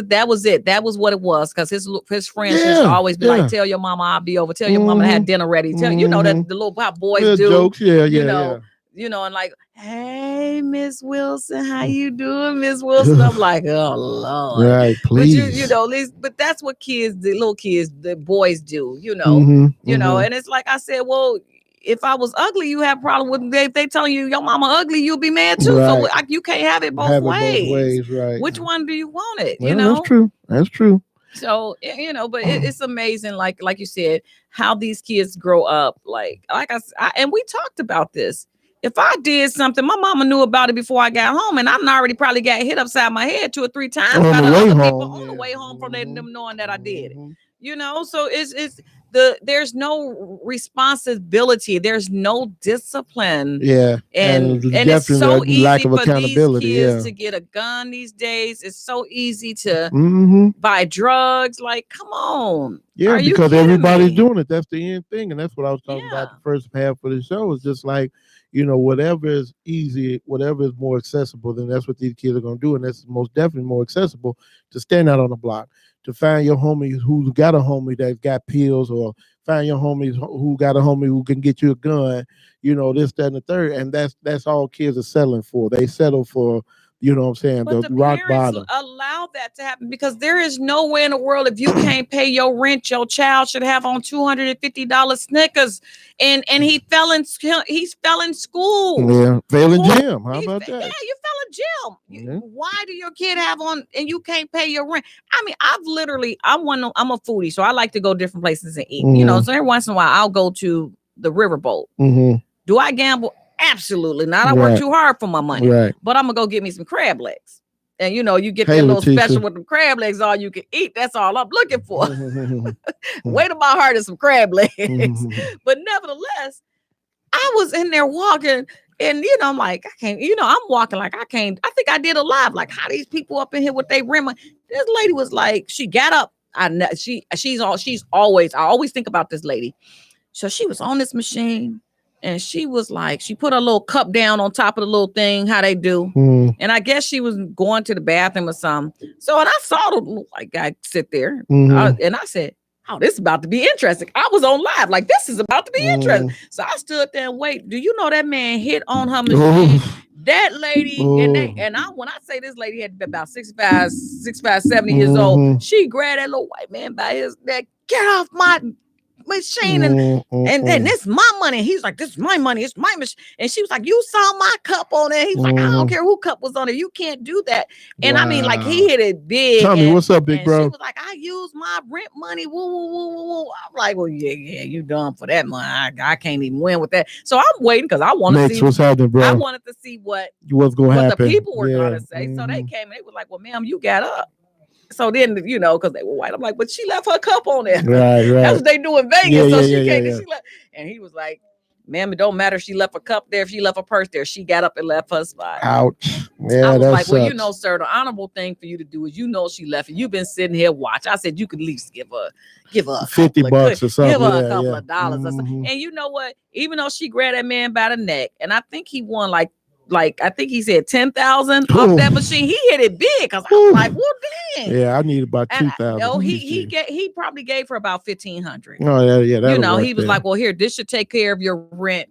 it. That was what it was. Because his friends used to always be like, tell your mama I'll be over. Tell your mama to have dinner ready. Tell that the little how boys do jokes. And like, hey, Miss Wilson, how you doing, Miss Wilson? I'm like, oh Lord, right, please. But but that's what kids, the little kids, the boys do, and it's like I said, well, if I was ugly, you have a problem with if they tell you your mama ugly, you'll be mad too. Right. So you can't have it both ways. Right. Which one do you want it? That's true. So but it's amazing, like you said, how these kids grow up. Like and we talked about this. If I did something, my mama knew about it before I got home, and I'm already probably got hit upside my head 2 or 3 times by the other people on the way home from them knowing that I did it. So it's there's no responsibility, there's no discipline. And it's so easy for these kids to get a gun these days. It's so easy to buy drugs. Like, come on. Yeah, because everybody's doing it. That's the end thing. And that's what I was talking about the first half of the show. It's just like, whatever is easy, whatever is more accessible, then that's what these kids are going to do. And that's most definitely more accessible to stand out on the block, to find your homies who's got a homie that's got pills, or find your homies who got a homie who can get you a gun, this, that, and the third. And that's all kids are settling for. They settle for, what I'm saying, but the rock bottom. Allow that to happen, because there is no way in the world, if you can't pay your rent, your child should have on $250 Snickers, and he's failing school. Yeah, failing gym. How about that? Yeah, you fell in gym. Why do your kid have on and you can't pay your rent? I mean, I'm a foodie, so I like to go different places and eat. So every once in a while I'll go to the Riverboat. Do I gamble? Absolutely not. I work too hard for my money. But I'm gonna go get me some crab legs. And you get that little special with the crab legs, all you can eat. That's all I'm looking for. Way to my heart is some crab legs. But nevertheless, I was in there walking, and I'm like, I can't, I'm walking like I can't. I think I did a live, like, how these people up in here with they rim. This lady was like, she got up. She's always, I always think about this lady. So she was on this machine. And she was like, she put a little cup down on top of the little thing, how they do. And I guess she was going to the bathroom or something. So, and I saw the little white guy sit there. And I said, oh, this is about to be interesting. I was on live, like, this is about to be interesting. So I stood there and wait. Do you know that man hit on her machine? That lady, when I say this lady had about 65, 70 years old, she grabbed that little white man by his neck. Get off my machine, and then this is my money. He's like, this is my money, it's my machine. And she was like, you saw my cup on it. He's like, I don't care who cup was on it, you can't do that. And I mean, like, he hit it big. Tell me, what's up, big bro? She was like, I use my rent money. Woo, woo, woo, woo, woo. I'm like, well, yeah, you dumb for that money. I can't even win with that. So I'm waiting, because I want to see what's happening, bro. I wanted to see what's going to happen. The people were going to say. So they came and they were like, well, ma'am, you got up. So then, because they were white, I'm like, but she left her cup on there. Right. That's what they do in Vegas. She came and she left. And he was like, ma'am, it don't matter if she left a cup there, if she left a purse there. She got up and left her spot. Ouch. Yeah, I was like, sucks. Well, sir, the honorable thing for you to do is, she left and you've been sitting here watch. I said, you could at least give her $50 or something. Give her a couple of dollars or something. And you know what? Even though she grabbed that man by the neck, and I think he won like I think he said 10,000 off that machine. He hit it big, because I was like, well, dang. Yeah, I need about 2,000. He probably gave her about 1,500. Oh yeah. He was like, well, here, this should take care of your rent.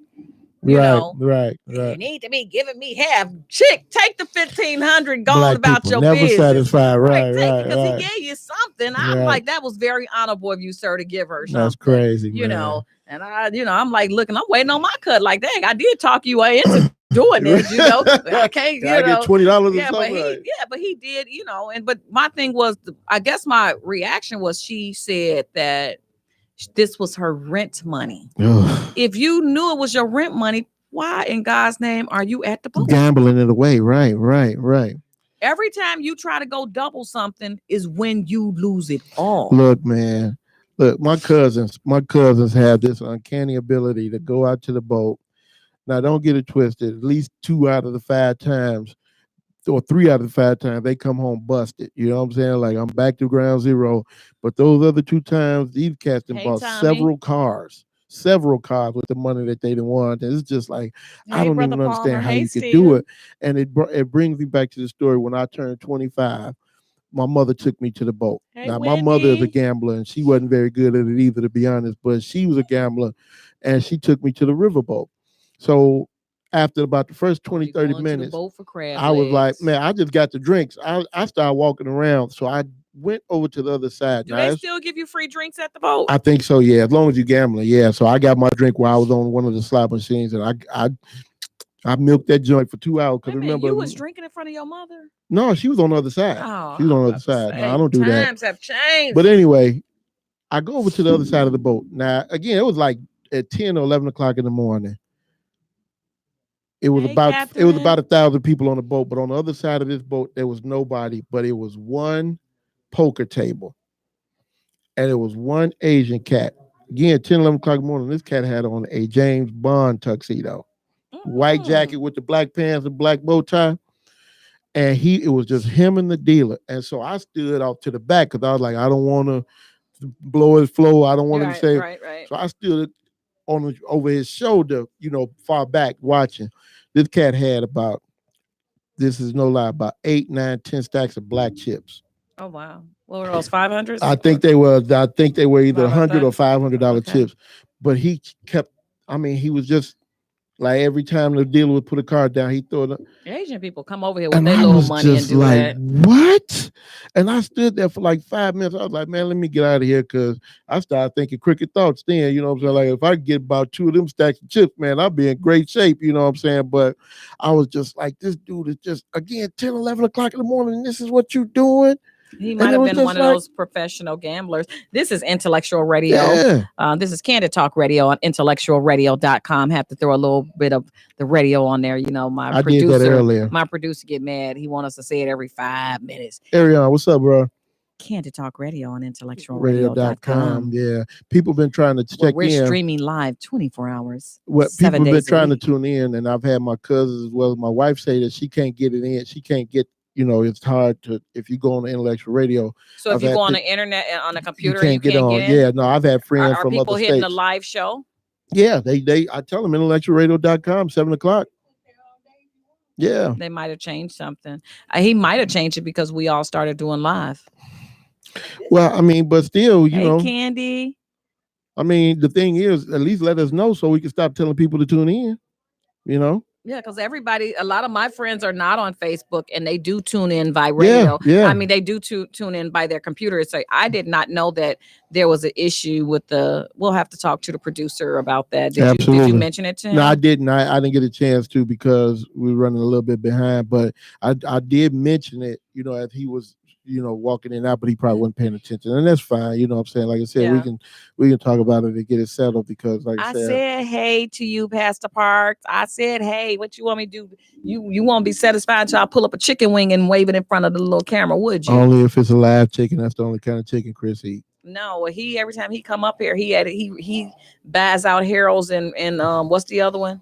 Right. You need to be giving me half. Chick, take the 1,500. Go on about your never business. Satisfied. Right. Because he gave you something. I'm like, that was very honorable of you, sir, to give her something. That's crazy. And I'm like looking. I'm waiting on my cut. Like, dang, I did talk you into doing this. I can't. I get $20 yeah, but he did. But my thing was, I guess my reaction was, she said that this was her rent money. If you knew it was your rent money, why in God's name are you at the pool? Gambling it away. Right. Every time you try to go double something is when you lose it all. Look, man. My cousins have this uncanny ability to go out to the boat. Now, don't get it twisted. At least 2 out of the 5 times, or 3 out of the 5 times, they come home busted. You know what I'm saying? Like, I'm back to ground zero. But those other 2 times, these cats bought several cars. several cars with the money that they didn't want. And it's just like, I don't even understand how you could Steve. do it. And it brings me back to the story when I turned 25. My mother took me to the boat. Now, my mother is a gambler, and she wasn't very good at it either, to be honest, but she was a gambler, and she took me to the riverboat. So after about the first 20, 30 minutes, I was like, man, I just got the drinks. I started walking around, so I went over to the other side. Do they still give you free drinks at the boat? I think so, yeah, as long as you're gambling, yeah. So I got my drink while I was on one of the slot machines, and I milked that joint for 2 hours. Because remember, you was drinking in front of your mother? No, she was on the other side. Oh, she was on the other side. No, I don't do that. Times have changed. But anyway, I go over to the other side of the boat. Now, again, it was like at 10 or 11 o'clock in the morning. It was about 1,000 people on the boat. But on the other side of this boat, there was nobody. But it was one poker table. And it was one Asian cat. Again, 10, 11 o'clock in the morning, this cat had on a James Bond tuxedo. White jacket with the black pants and black bow tie. And it was just him and the dealer. And so I stood off to the back because I was like, I don't want to blow his flow. I don't want him to say. Right. So I stood over his shoulder, far back watching. This cat had about, this is no lie, about 8, 9, 10 stacks of black chips. Oh, wow. What were those, 500s? I think they were either $100 or $500 chips. But he kept, he was just, like every time the dealer would put a card down, he throw it. Asian people come over here with their little money and do like, that. What? And I stood there for like 5 minutes. I was like, man, let me get out of here because I started thinking crooked thoughts then. You know what I'm saying? Like if I get about 2 of them stacks of chips, man, I'll be in great shape. You know what I'm saying? But I was just like, this dude is just, again, 10, 11 o'clock in the morning. This is what you doing? He might have been one of those professional gamblers. This is Intellectual Radio. Yeah. This is Candid Talk Radio on IntellectualRadio.com. Have to throw a little bit of the radio on there. My producer get mad. He wants us to say it every 5 minutes. Ariana, what's up, bro? Candid Talk Radio on IntellectualRadio.com. Yeah. People been trying to check in. We're streaming live 24 hours. People been trying to tune in, and I've had my cousins as well as my wife say that she can't get it in. She can't get. It's hard to, if you go on the intellectual radio. So if you go on the internet and on the computer, you can't get in. Yeah, no, I've had friends from other states. Are people hitting the live show? Yeah, I tell them IntellectualRadio.com, 7 o'clock. Yeah. They might have changed something. He might have changed it because we all started doing live. Well, but still, you know. Candy. The thing is, at least let us know so we can stop telling people to tune in, Yeah, because a lot of my friends are not on Facebook and they do tune in by radio. Yeah. They do tune in by their computer. So I did not know that there was an issue with we'll have to talk to the producer about that. Did you mention it to him? No, I didn't. I didn't get a chance to because we were running a little bit behind, but I did mention it, as he was, walking in and out, but he probably wasn't paying attention. And that's fine. You know what I'm saying? Like I said, we can talk about it and get it settled because like I said, hey to you, Pastor Parks. I said, hey, what you want me to do? You won't be satisfied until I pull up a chicken wing and wave it in front of the little camera, would you? Only if it's a live chicken. That's the only kind of chicken Chris eats. No, every time he come up here, he buys out Harold's and what's the other one?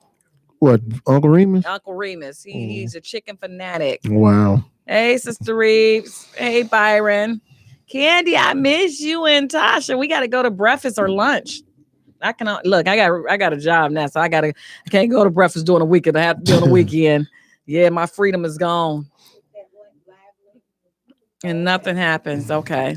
What, Uncle Remus? Uncle Remus. He's a chicken fanatic. Wow. Hey, Sister Reeves. Hey, Byron. Candy, I miss you and Tasha. We got to go to breakfast or lunch. I got a job now, so I can't go to breakfast during the weekend. I have to do on the weekend. Yeah, my freedom is gone. And nothing happens. Okay.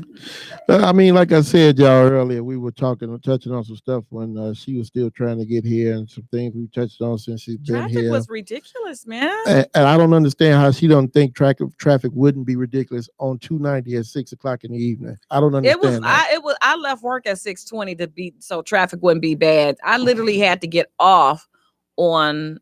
Like I said, y'all, earlier, we were touching on some stuff when she was still trying to get here and some things we touched on since she's been here. Traffic was ridiculous, man. And I don't understand how she don't think traffic wouldn't be ridiculous on 290 at 6 o'clock in the evening. I don't understand I left work at 6:20 so traffic wouldn't be bad. I literally had to get off on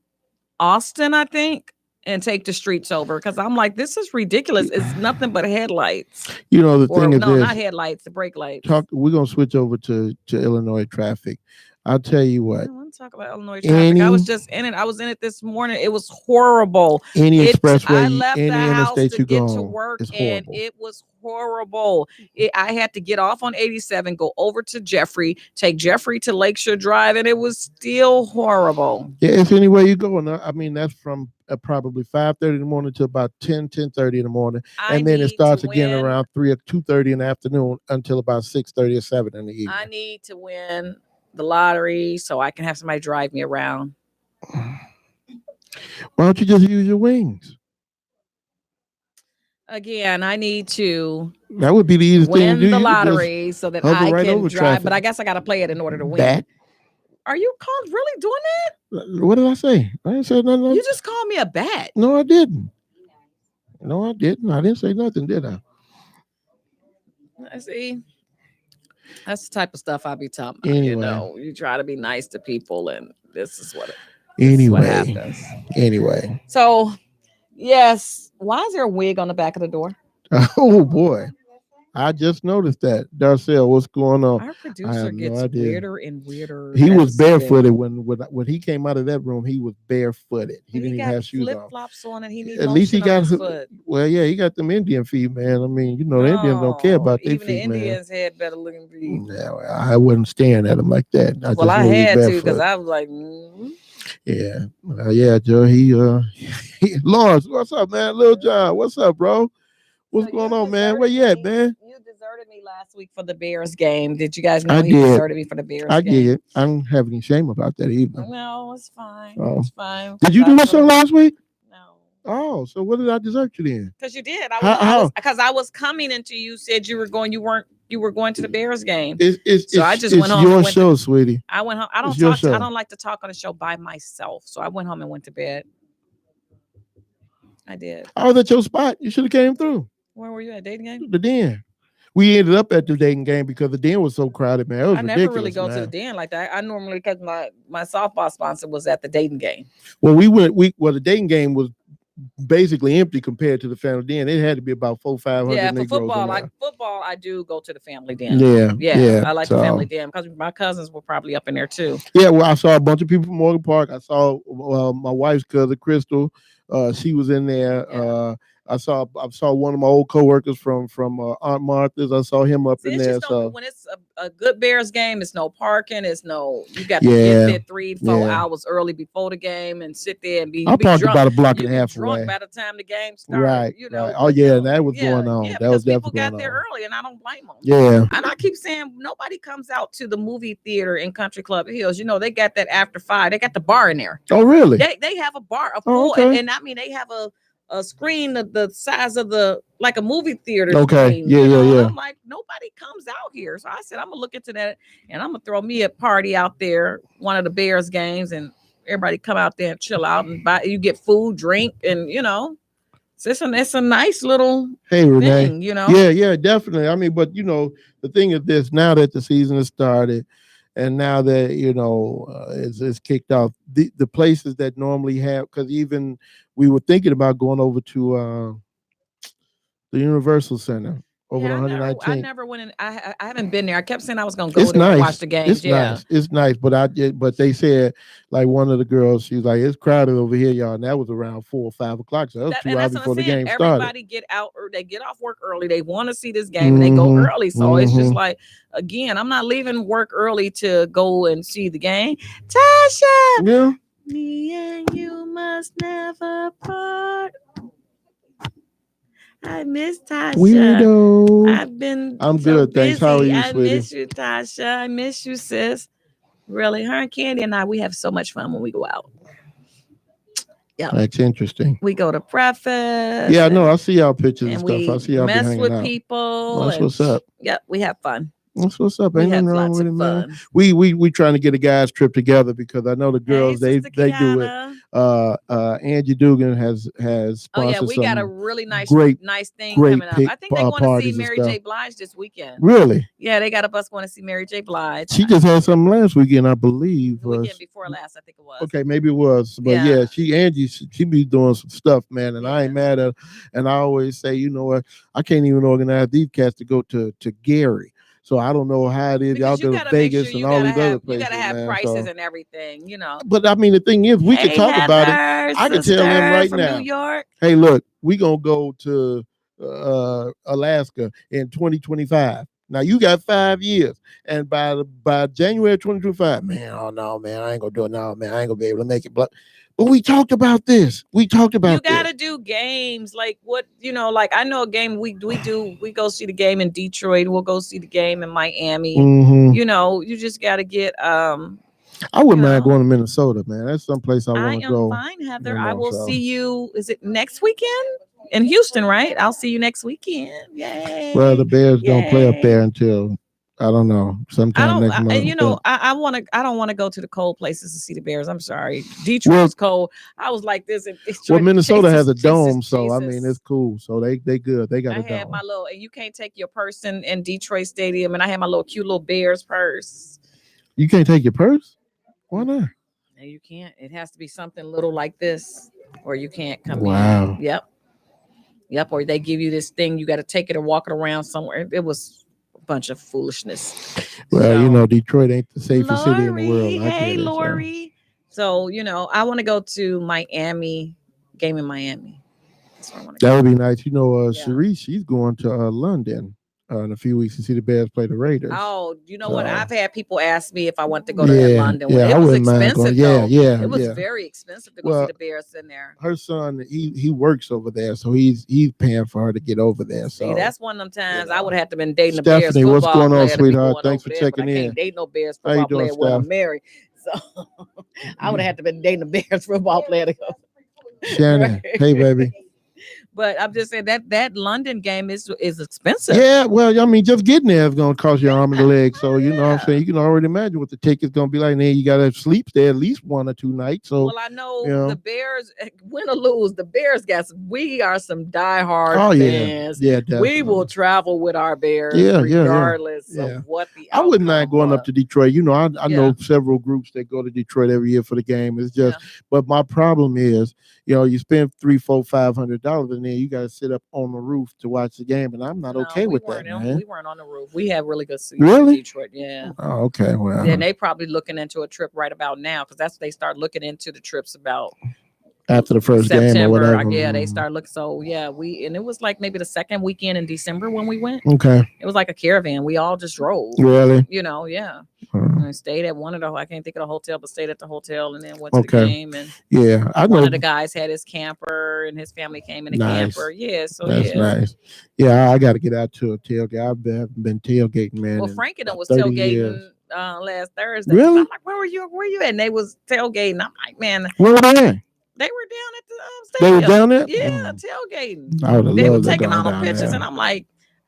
Austin, I think, and take the streets over because I'm like, this is ridiculous. It's nothing but headlights. The thing is, not headlights, the brake lights. We're gonna switch over to Illinois traffic. I'll tell you what. I want to talk about Illinois traffic. I was just in it. I was in it this morning. It was horrible. Any expressway, I left any the house interstate to you get go to on, work, it's and it was horrible. I had to get off on 87, go over to Jeffrey, take Jeffrey to Lakeshore Drive, and it was still horrible. Yeah, if anywhere you go, that's from probably 5:30 in the morning to about 10:30 in the morning, and then it starts again around 3 or 2:30 in the afternoon until about 6:30 or 7 in the evening. I need to win the lottery so I can have somebody drive me around. Why don't you just use your wings? Again, I need to That would be the easiest thing to win do. the You could just lottery so that I right can over drive. traffic. But I guess I got to play it in order to win. Bat? Are you really doing that? What did I say? I didn't say nothing. You just called me a bat. No, I didn't. No, I didn't. I didn't say nothing, did I? I see. That's the type of stuff I be talking about. Anyway. You know, you try to be nice to people, and this is what happens. Anyway. So, yes. Why is there a wig on the back of the door? Oh boy, I just noticed that. Darcel, what's going on? Our producer gets weirder and weirder. He was barefooted when he came out of that room. He was barefooted. He didn't even have shoes flip on. Flops on, and he needs at least he got his foot. Well, yeah, he got them Indian feet, man. I mean, the Indians don't care about their feet, even the man. Indians had better looking feet. Yeah, I wasn't staring at him like that. I had to because I was like, yeah, Joe. He Lawrence, what's up, man? Lil John, what's up, bro? What's going on, man? Where you at, man? You deserted me last week for the Bears game. Did you guys know he deserted me for the Bears game? I did. I don't have any shame about that either. No, it's fine. It's fine. Did you do that show last week? No. Oh, so what did I desert you then? Because you did. I was coming into you said you were going to the Bears game. I just went home. It's your show, sweetie. I went home. I don't like to talk on the show by myself. So I went home and went to bed. I did. I was at your spot. You should have came through. Where were you at? Dating game? The Den. We ended up at the dating game because the Den was so crowded, man. It was ridiculous. I never really go to the Den like that. I normally, because my softball sponsor was at the dating game. Well, the dating game was basically empty compared to the family den. It had to be about 400-500. Yeah, for football, I do go to the family den. Yeah. I like the family den because my cousins were probably up in there too. Yeah, well, I saw a bunch of people from Morgan Park. I saw my wife's cousin Crystal. She was in there. Yeah. I saw one of my old coworkers from Aunt Martha's. I saw him up in there. So when it's a good Bears game, it's no parking. It's no, you got to get there 3-4 hours early before the game and sit there and be. I parked drunk. about a block and a half drunk away. By the time the game started, right? Right. Oh yeah, that was going on. Yeah, that was definitely people got there early, and I don't blame them. Yeah. And I keep saying nobody comes out to the movie theater in Country Club Hills. They got that after 5. They got the bar in there. Oh really? They have a bar, a full, and I mean they have a screen the size of like a movie theater. Okay. Screen, yeah. I'm like, nobody comes out here. So I said, I'm gonna look into that and I'm gonna throw me a party out there, one of the Bears games, and everybody come out there and chill out and buy. You get food, drink, and it's a nice little thing, Yeah, definitely. I mean, but the thing is this: now that the season has started, and now that it's kicked off, the places that normally have, because even we were thinking about going over to the Universal Center over 119. I never went in. I haven't been there. I kept saying I was going to go there and watch the games. It's nice, but they said, like, one of the girls, she's like, it's crowded over here, y'all. And that was around 4 or 5 o'clock. So that was 2 hours before the game started. Everybody get out, or they get off work early. They want to see this game and they go early. So it's just like, again, I'm not leaving work early to go and see the game. Tasha, yeah, me and you must never part. I miss Tasha. Weirdo. I'm good, thanks. How are you, sweetie? I miss you, Tasha. I miss you, sis. Really, her and Candy and we have so much fun when we go out. Yeah, that's interesting. We go to breakfast. Yeah, no, I see y'all pictures and stuff. I see y'all mess with out. people. That's what's up. Yeah, we have fun. That's what's up. Ain't nothing wrong with it, man. We trying to get a guys trip together because I know the girls they do it. Angie Dugan has sponsored we got a really nice thing coming up. I think they want to see Mary J. Blige this weekend. Really? Yeah, they got a bus going to see Mary J. Blige. She just had something last weekend, I believe. The weekend before last, I think it was. Okay, maybe it was. But Angie be doing some stuff, man, and I ain't mad at her. And I always say, you know what? I can't even organize these cats to go to Gary. So I don't know how it is. Y'all go to Vegas and all these other places. You gotta have prices and everything, But I mean, the thing is, we can talk about it. I can tell them right now. New York. Hey, look, we gonna go to Alaska in 2025. Now you got 5 years, and by January 2025, man, oh no, man, I ain't gonna do it now, man. I ain't gonna be able to make it. But we talked about this. We talked about you gotta do games like what like I know a game we go see the game in Detroit. We'll go see the game in Miami. Mm-hmm. You just gotta get I wouldn't mind going to Minnesota, man. That's someplace I want to go. Fine, Heather. I will see you. Is it next weekend in Houston? Right. I'll see you next weekend. Yay. Well, the Bears don't play up there until I don't know sometime next month. I don't want to go to the cold places to see the Bears. I'm sorry. Detroit is cold. I was like this. Well, Minnesota has a dome, so I mean it's cool. So they good. They got a dome. I had my little, and you can't take your purse in Detroit Stadium, and I had my little cute little Bears purse. You can't take your purse? Why not? No, you can't. It has to be something little like this, or you can't come in. Wow. Yep. Or they give you this thing. You got to take it or walk it around somewhere. It was a bunch of foolishness. Well, Detroit ain't the safest city in the world. Hey, Lori. So, I want to go to Miami, game in Miami. That's where I want to go. That would be nice. Sharice, she's going to London in a few weeks to see the Bears play the Raiders. Oh, you know what? I've had people ask me if I want to go to London. Yeah, it was expensive, though. Yeah, it was very expensive to go see the Bears in there. Her son, he works over there, so he's paying for her to get over there. So see, that's one of them times I would have to been dating a Bears football player. What's going on, sweetheart? Thanks for checking in. I can't date no Bears football player when I'm married. So I would have had to been dating a Bears football player to go. Shannon, hey baby. But I'm just saying that London game is expensive. Yeah, well, I mean, just getting there is going to cost you an arm and a leg. So, what I'm saying? You can already imagine what the ticket's going to be like. And then you got to sleep there at least 1 or 2 nights. So, well, I know the Bears, win or lose, the Bears we are some diehard fans. Yeah, definitely. We will travel with our Bears regardless of what the I wouldn't mind going up to Detroit. I know several groups that go to Detroit every year for the game. It's just, but my problem is, you spend $300, $400, $500 and then you got to sit up on the roof to watch the game, and I'm not okay with that, man. We weren't on the roof. We have really good seats in Detroit. Yeah. Oh, okay. Well, yeah, they probably looking into a trip right about now because that's they start looking into the trips about after the first September, game or whatever. Yeah, they start looking. So and it was like maybe the second weekend in December when we went. Okay. It was like a caravan. We all just drove. Really? Yeah. I stayed at one of the, I can't think of the hotel, but stayed at the hotel and then went to the game. And I know one of the guys had his camper and his family came in a camper. Yeah, so that's nice. Yeah, I got to get out to a tailgate. I've been tailgating, man. Well, Frankie was tailgating last Thursday. Really? I'm like, where were you at? And they was tailgating. I'm like, man. Where were they? They were down at the stadium. They were down there? Yeah, tailgating. I would have they were loved taking all the pictures, there. and I'm like,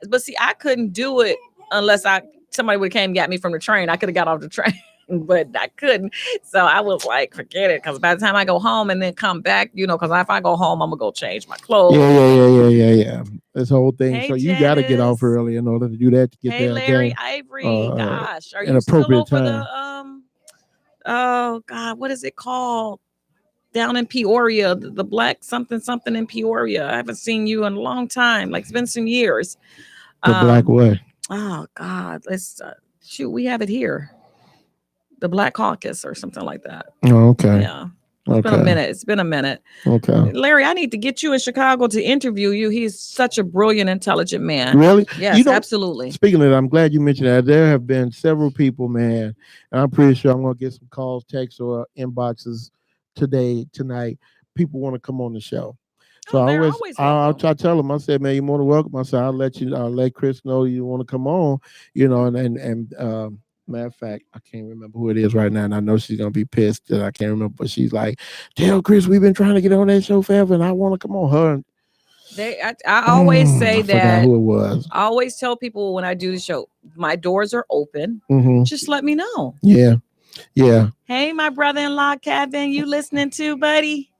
but see, I couldn't do it unless somebody would have came and got me from the train. I could have got off the train, but I couldn't. So I was like, forget it. Because by the time I go home and then come back, because if I go home, I'm going to go change my clothes. Yeah. This whole thing. Hey, so you got to get off early in order to do that to get there. Hey, Larry Ivory. Gosh, are you still over time. oh, God, what is it called? Down in Peoria, the black something in Peoria. I haven't seen you in a long time. Like it's been some years. The black what? Oh God, let's shoot. We have it here. The Black Caucus or something like that. Oh, okay. Yeah. It's been a minute. Okay. Larry, I need to get you in Chicago to interview you. He's such a brilliant, intelligent man. Really? Yes, absolutely. Speaking of that, I'm glad you mentioned that. There have been several people, man, and I'm pretty sure I'm going to get some calls, texts, or inboxes tonight. People want to come on the show. So I'll tell them, I said, man, you're more than welcome. I said, I'll let Chris know you want to come on, and matter of fact, I can't remember who it is right now, and I know she's gonna be pissed that I can't remember, but she's like, tell Chris we've been trying to get on that show forever, and I want to come on. Her. I always say that. Who it was. I always tell people when I do the show, my doors are open. Mm-hmm. Just let me know. Yeah. Hey, my brother-in-law, Kevin, you listening to, buddy?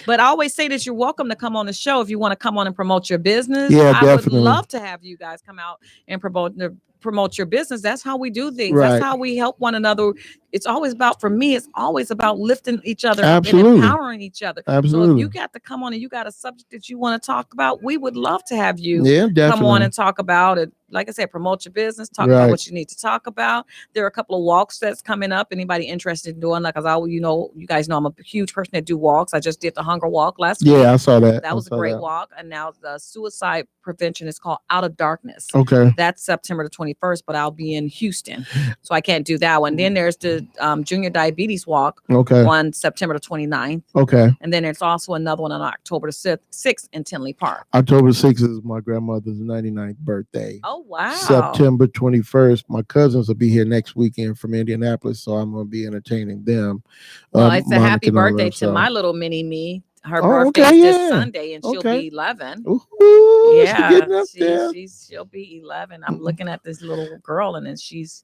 But I always say that you're welcome to come on the show if you want to come on and promote your business. Yeah, I would love to have you guys come out and promote your business. That's how we do things. Right. That's how we help one another. It's always about, for me, it's always about lifting each other Absolutely. and empowering each other. Absolutely. So if you got to come on and you got a subject that you want to talk about, we would love to have you come on and talk about it. Like I said, promote your business, talk about what you need to talk about. There are a couple of walks that's coming up. Anybody interested in doing that? Because you guys know I'm a huge person that do walks. I just did the hunger walk last week. Yeah, I saw that. That was a great walk. And now the suicide prevention is called Out of Darkness. Okay. That's September the 25th. 21st, but I'll be in Houston, so I can't do that one. Then there's the Junior Diabetes Walk on September the 29th. Okay. And then there's also another one on October the 6th in Tinley Park. October 6th is my grandmother's 99th birthday. Oh, wow. September 21st, my cousins will be here next weekend from Indianapolis, so I'm going to be entertaining them. Well, it's a happy birthday to my little mini me. Her birthday is this Sunday, and she'll be 11. Ooh, yeah, she'll be 11. I'm looking at this little girl, and then she's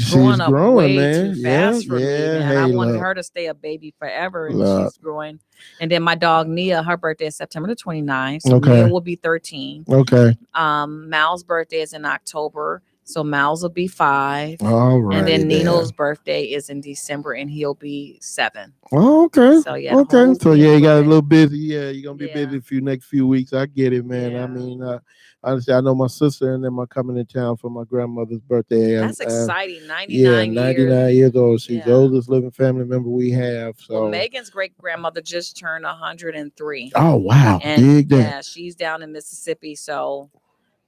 growing up way man. too fast for me, man. Hey, I wanted her to stay a baby forever, and she's growing. And then my dog Nia, her birthday is September the 29th, so Nia will be 13. Okay. Mal's birthday is in October. So Miles will be 5. All right. And then Nino's birthday is in December, and he'll be 7. Oh, okay. So yeah. Okay. So yeah, you got a little busy. Yeah, you're gonna be busy next few weeks. I get it, man. Yeah. I mean, honestly, I know my sister and them are coming in town for my grandmother's birthday. That's exciting. 99 years old. She's the oldest living family member we have. So Megan's great grandmother just turned 103. Oh wow. And she's down in Mississippi. So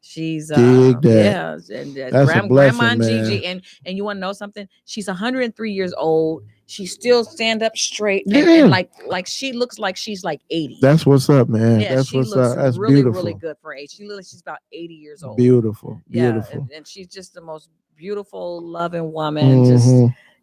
she's and grandma and Gigi, and you want to know something? She's 103 years old. She still stand up straight, and like she looks like she's like 80. That's what's up, man. Yeah, that's what's up. That's really, beautiful. really good for age. She looks like she's about 80 years old. Beautiful. Yeah, and she's just the most beautiful, loving woman. Just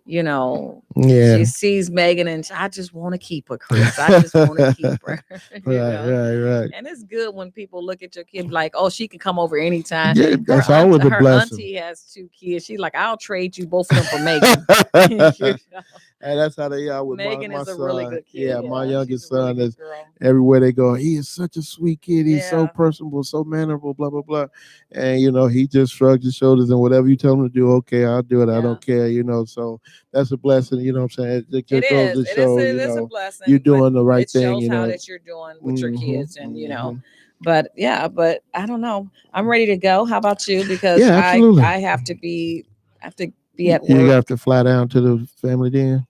she sees Megan, and I just want to keep her, Chris. I just want to keep her. Right. And it's good when people look at your kid like, oh, she can come over anytime. Yeah, that's always a blessing. Her auntie has 2 kids. She's like, I'll trade you both of them for Megan. And that's how they are with Megan my is a son. really good kid. Yeah, my youngest son is everywhere they go. He is such a sweet kid. He's so personable, so mannerable, blah, blah, blah. And, he just shrugs his shoulders and whatever you tell him to do, okay, I'll do it. I don't care, so that's a blessing, you know what I'm saying? It just goes to show, it is a blessing. You're doing the right thing, It shows how that you're doing with your kids and, But I don't know. I'm ready to go. How about you? Because I have to be at work. You have to fly down to the family den?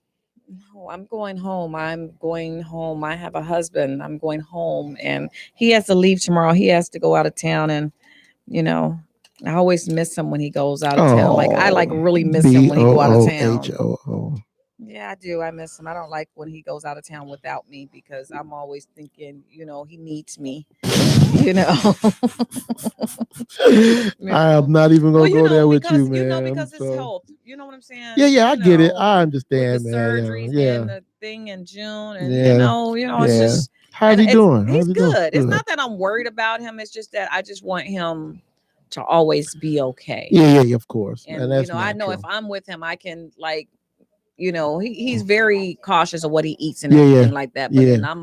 No, I'm going home. I have a husband. I'm going home, and he has to leave tomorrow. He has to go out of town, and I always miss him when he goes out of town. Like I really miss him when he go out of town. H-O-O. Yeah, I do. I miss him. I don't like when he goes out of town without me because I'm always thinking, he needs me. I am not even gonna go there with you, man. Because it's health. You know what I'm saying? Yeah, I get it. I understand, the man. Surgeries and the thing in June, and it's just. How's he doing? He's good. It's not that I'm worried about him. It's just that I just want him to always be okay. Yeah, of course. And that's I know if I'm with him, I can he's very cautious of what he eats and everything like that. But then I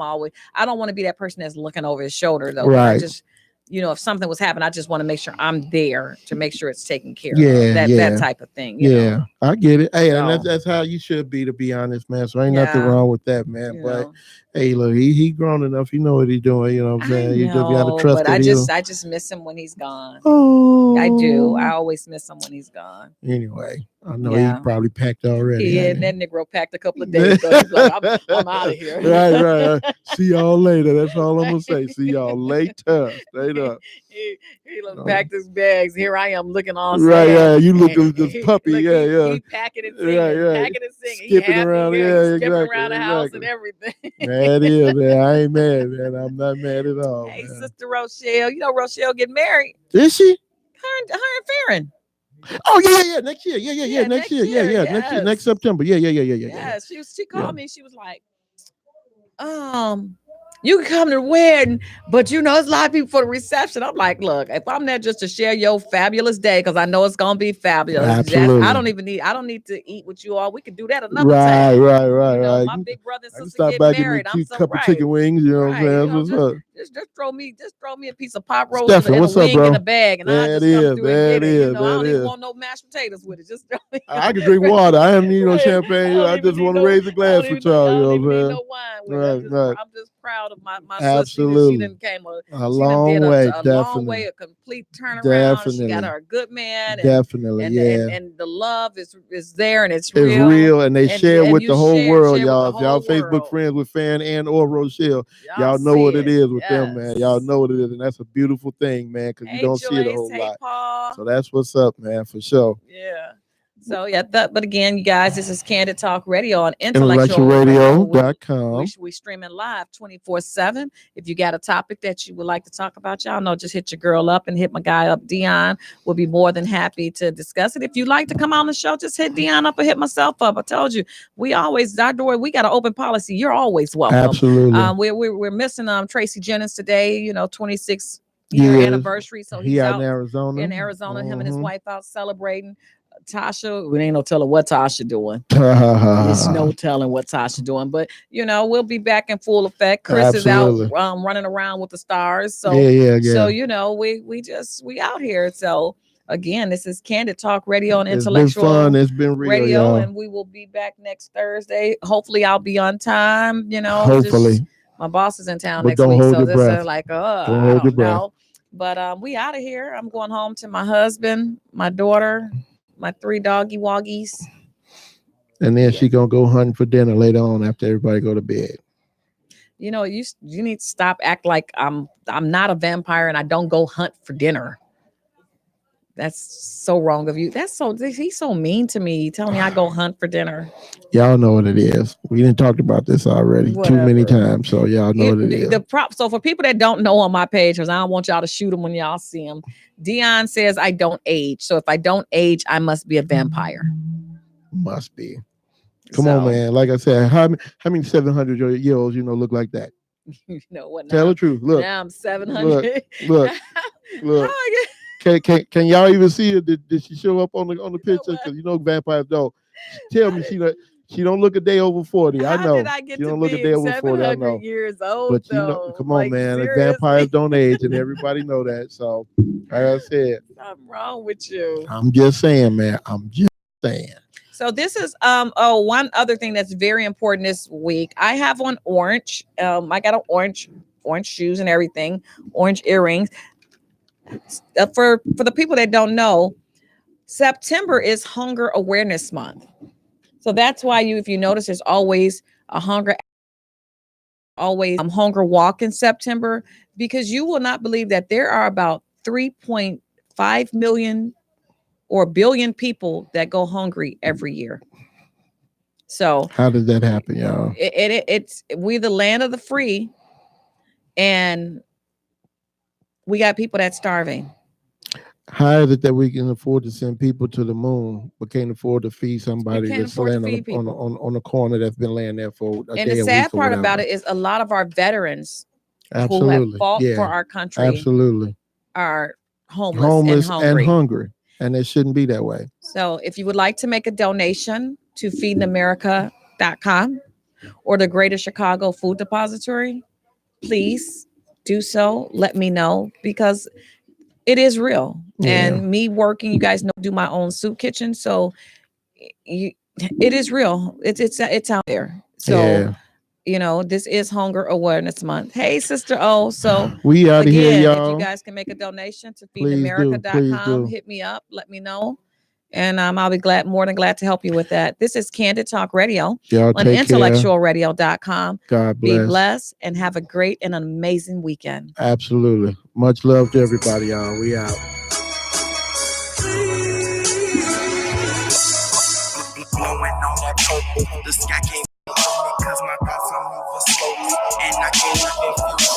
don't want to be that person that's looking over his shoulder though. Right. I just, if something was happening, I just want to make sure I'm there to make sure it's taken care of. That type of thing. You know? I get it. Hey, and that's how you should be, to be honest, man. So ain't nothing wrong with that, man. But hey, look, he grown enough. You know what he's doing. You know what I'm saying? You just gotta trust but I just miss him when he's gone. Oh, I do. I always miss him when he's gone. Anyway, I know he probably packed already. Yeah, that Negro packed a couple of days ago. He's like, I'm out of here. Right. See y'all later. That's all I'm gonna say. See y'all later. Straight up. He packed his bags. Here I am looking all sad. Right. You look at this puppy. He packing and singing. Packing and singing. Skipping around. Skipping around the house and everything. That is, man. I ain't mad, man. I'm not mad at all. Hey, man. Sister Rochelle. Rochelle getting married. Is she? Her and Farron. Oh yeah. Next year. Yeah. Next year. Yeah. Next September. Yeah. Yeah. She called me. She was like, you can come to the wedding, but there's a lot of people for the reception. I'm like, look, if I'm there just to share your fabulous day, because I know it's gonna be fabulous. Absolutely. I don't need to eat with you all. We could do that another time. Right. My big brother and sister stop get back married. I'm so couple chicken wings. You know what I'm saying? Just throw me a piece of pot roast Stephen, and a what's up, wing bro? in a bag, and I just come through and get it. I don't even want no mashed potatoes with it. Just throw me. I can drink water. I don't need no champagne. I just want to raise a glass with y'all. I don't even need no wine with it. I'm just proud of my Absolutely. sister. She done came a long way, long way, a complete turnaround. She got her a good man. Definitely, and the love is there, and it's real, and they share with the whole world, y'all. If y'all Facebook Facebook friends with Fan and or Rochelle, y'all know what it is with them, man. Y'all know what it is, and that's a beautiful thing, man, because you don't see it a whole lot. Paul. So that's what's up, man, for sure. Yeah. So but again, you guys, this is Candid Talk Radio on IntellectualRadio.com. We streaming live 24/7. If you got a topic that you would like to talk about, y'all know, just hit your girl up and hit my guy up. Dion will be more than happy to discuss it. If you'd like to come on the show, just hit Dion up or hit myself up. I told you, we got an open policy. You're always welcome. Absolutely. We're missing Tracy Jennings today, 26 year anniversary. So he's out in Arizona. Him and his wife out celebrating. Tasha, we ain't no telling what Tasha doing. There's no telling what Tasha doing, but we'll be back in full effect. Chris is out running around with the stars. So So we out here. So again, this is Candid Talk Radio and Intellectual. It's been fun. It's been real, radio, y'all. and we will be back next Thursday. Hopefully, I'll be on time. Hopefully. My boss is in town But next don't week, hold so your this breath. is like, don't hold your breath. But we out of here. I'm going home to my husband, my daughter, my 3 doggy woggies. And then she gonna go hunting for dinner later on after everybody go to bed. You need to stop act like I'm not a vampire and I don't go hunt for dinner. That's so wrong of you. He's so mean to me. Tell me I go hunt for dinner. Y'all know what it is. We didn't talk about this already too many times, so y'all know what it is. So for people that don't know on my page, because I don't want y'all to shoot them when y'all see them, Dion says I don't age. So if I don't age, I must be a vampire. Must be. Come on, man. Like I said, how many 700-year-olds look like that? You know what? Tell the truth. Look. Now I'm 700. Look. Can y'all even see her? Did she show up on the picture? Because vampires don't. Tell me she don't look a day over 40. I know. Did I get she to don't look be a day over 40. I know. Years old, but come on, like, man. seriously? Vampires don't age, and everybody know that. So, like I said, something wrong with you. I'm just saying, man. I'm just saying. So this is one other thing that's very important this week. I have on orange. I got an orange shoes and everything, orange earrings. For the people that don't know, September is Hunger Awareness Month. So that's why if you notice, there's always a hunger walk in September, because you will not believe that there are about 3.5 million or billion people that go hungry every year. So how does that happen, y'all? We the land of the free, and we got people that's starving. How is it that we can afford to send people to the moon, but can't afford to feed somebody that's laying on the corner that's been laying there for a day? And the sad part about it is a lot of our veterans who have fought for our country are homeless and hungry. And it shouldn't be that way. So if you would like to make a donation to feedingamerica.com or the Greater Chicago Food Depository, please do so. Let me know, because it is real. Yeah. And me working, you guys know, do my own soup kitchen. So it is real. It's out there. So, this is Hunger Awareness Month. Hey, Sister O. So we out of here, y'all. If you guys can make a donation to feedingamerica.com, hit me up. Let me know. And I'll be more than glad to help you with that. This is Candid Talk Radio on IntellectualRadio.com. God bless. Be blessed and have a great and amazing weekend. Absolutely. Much love to everybody, y'all. We out. Blowing on that purple, the sky can't because my thoughts are moving slowly, and I can't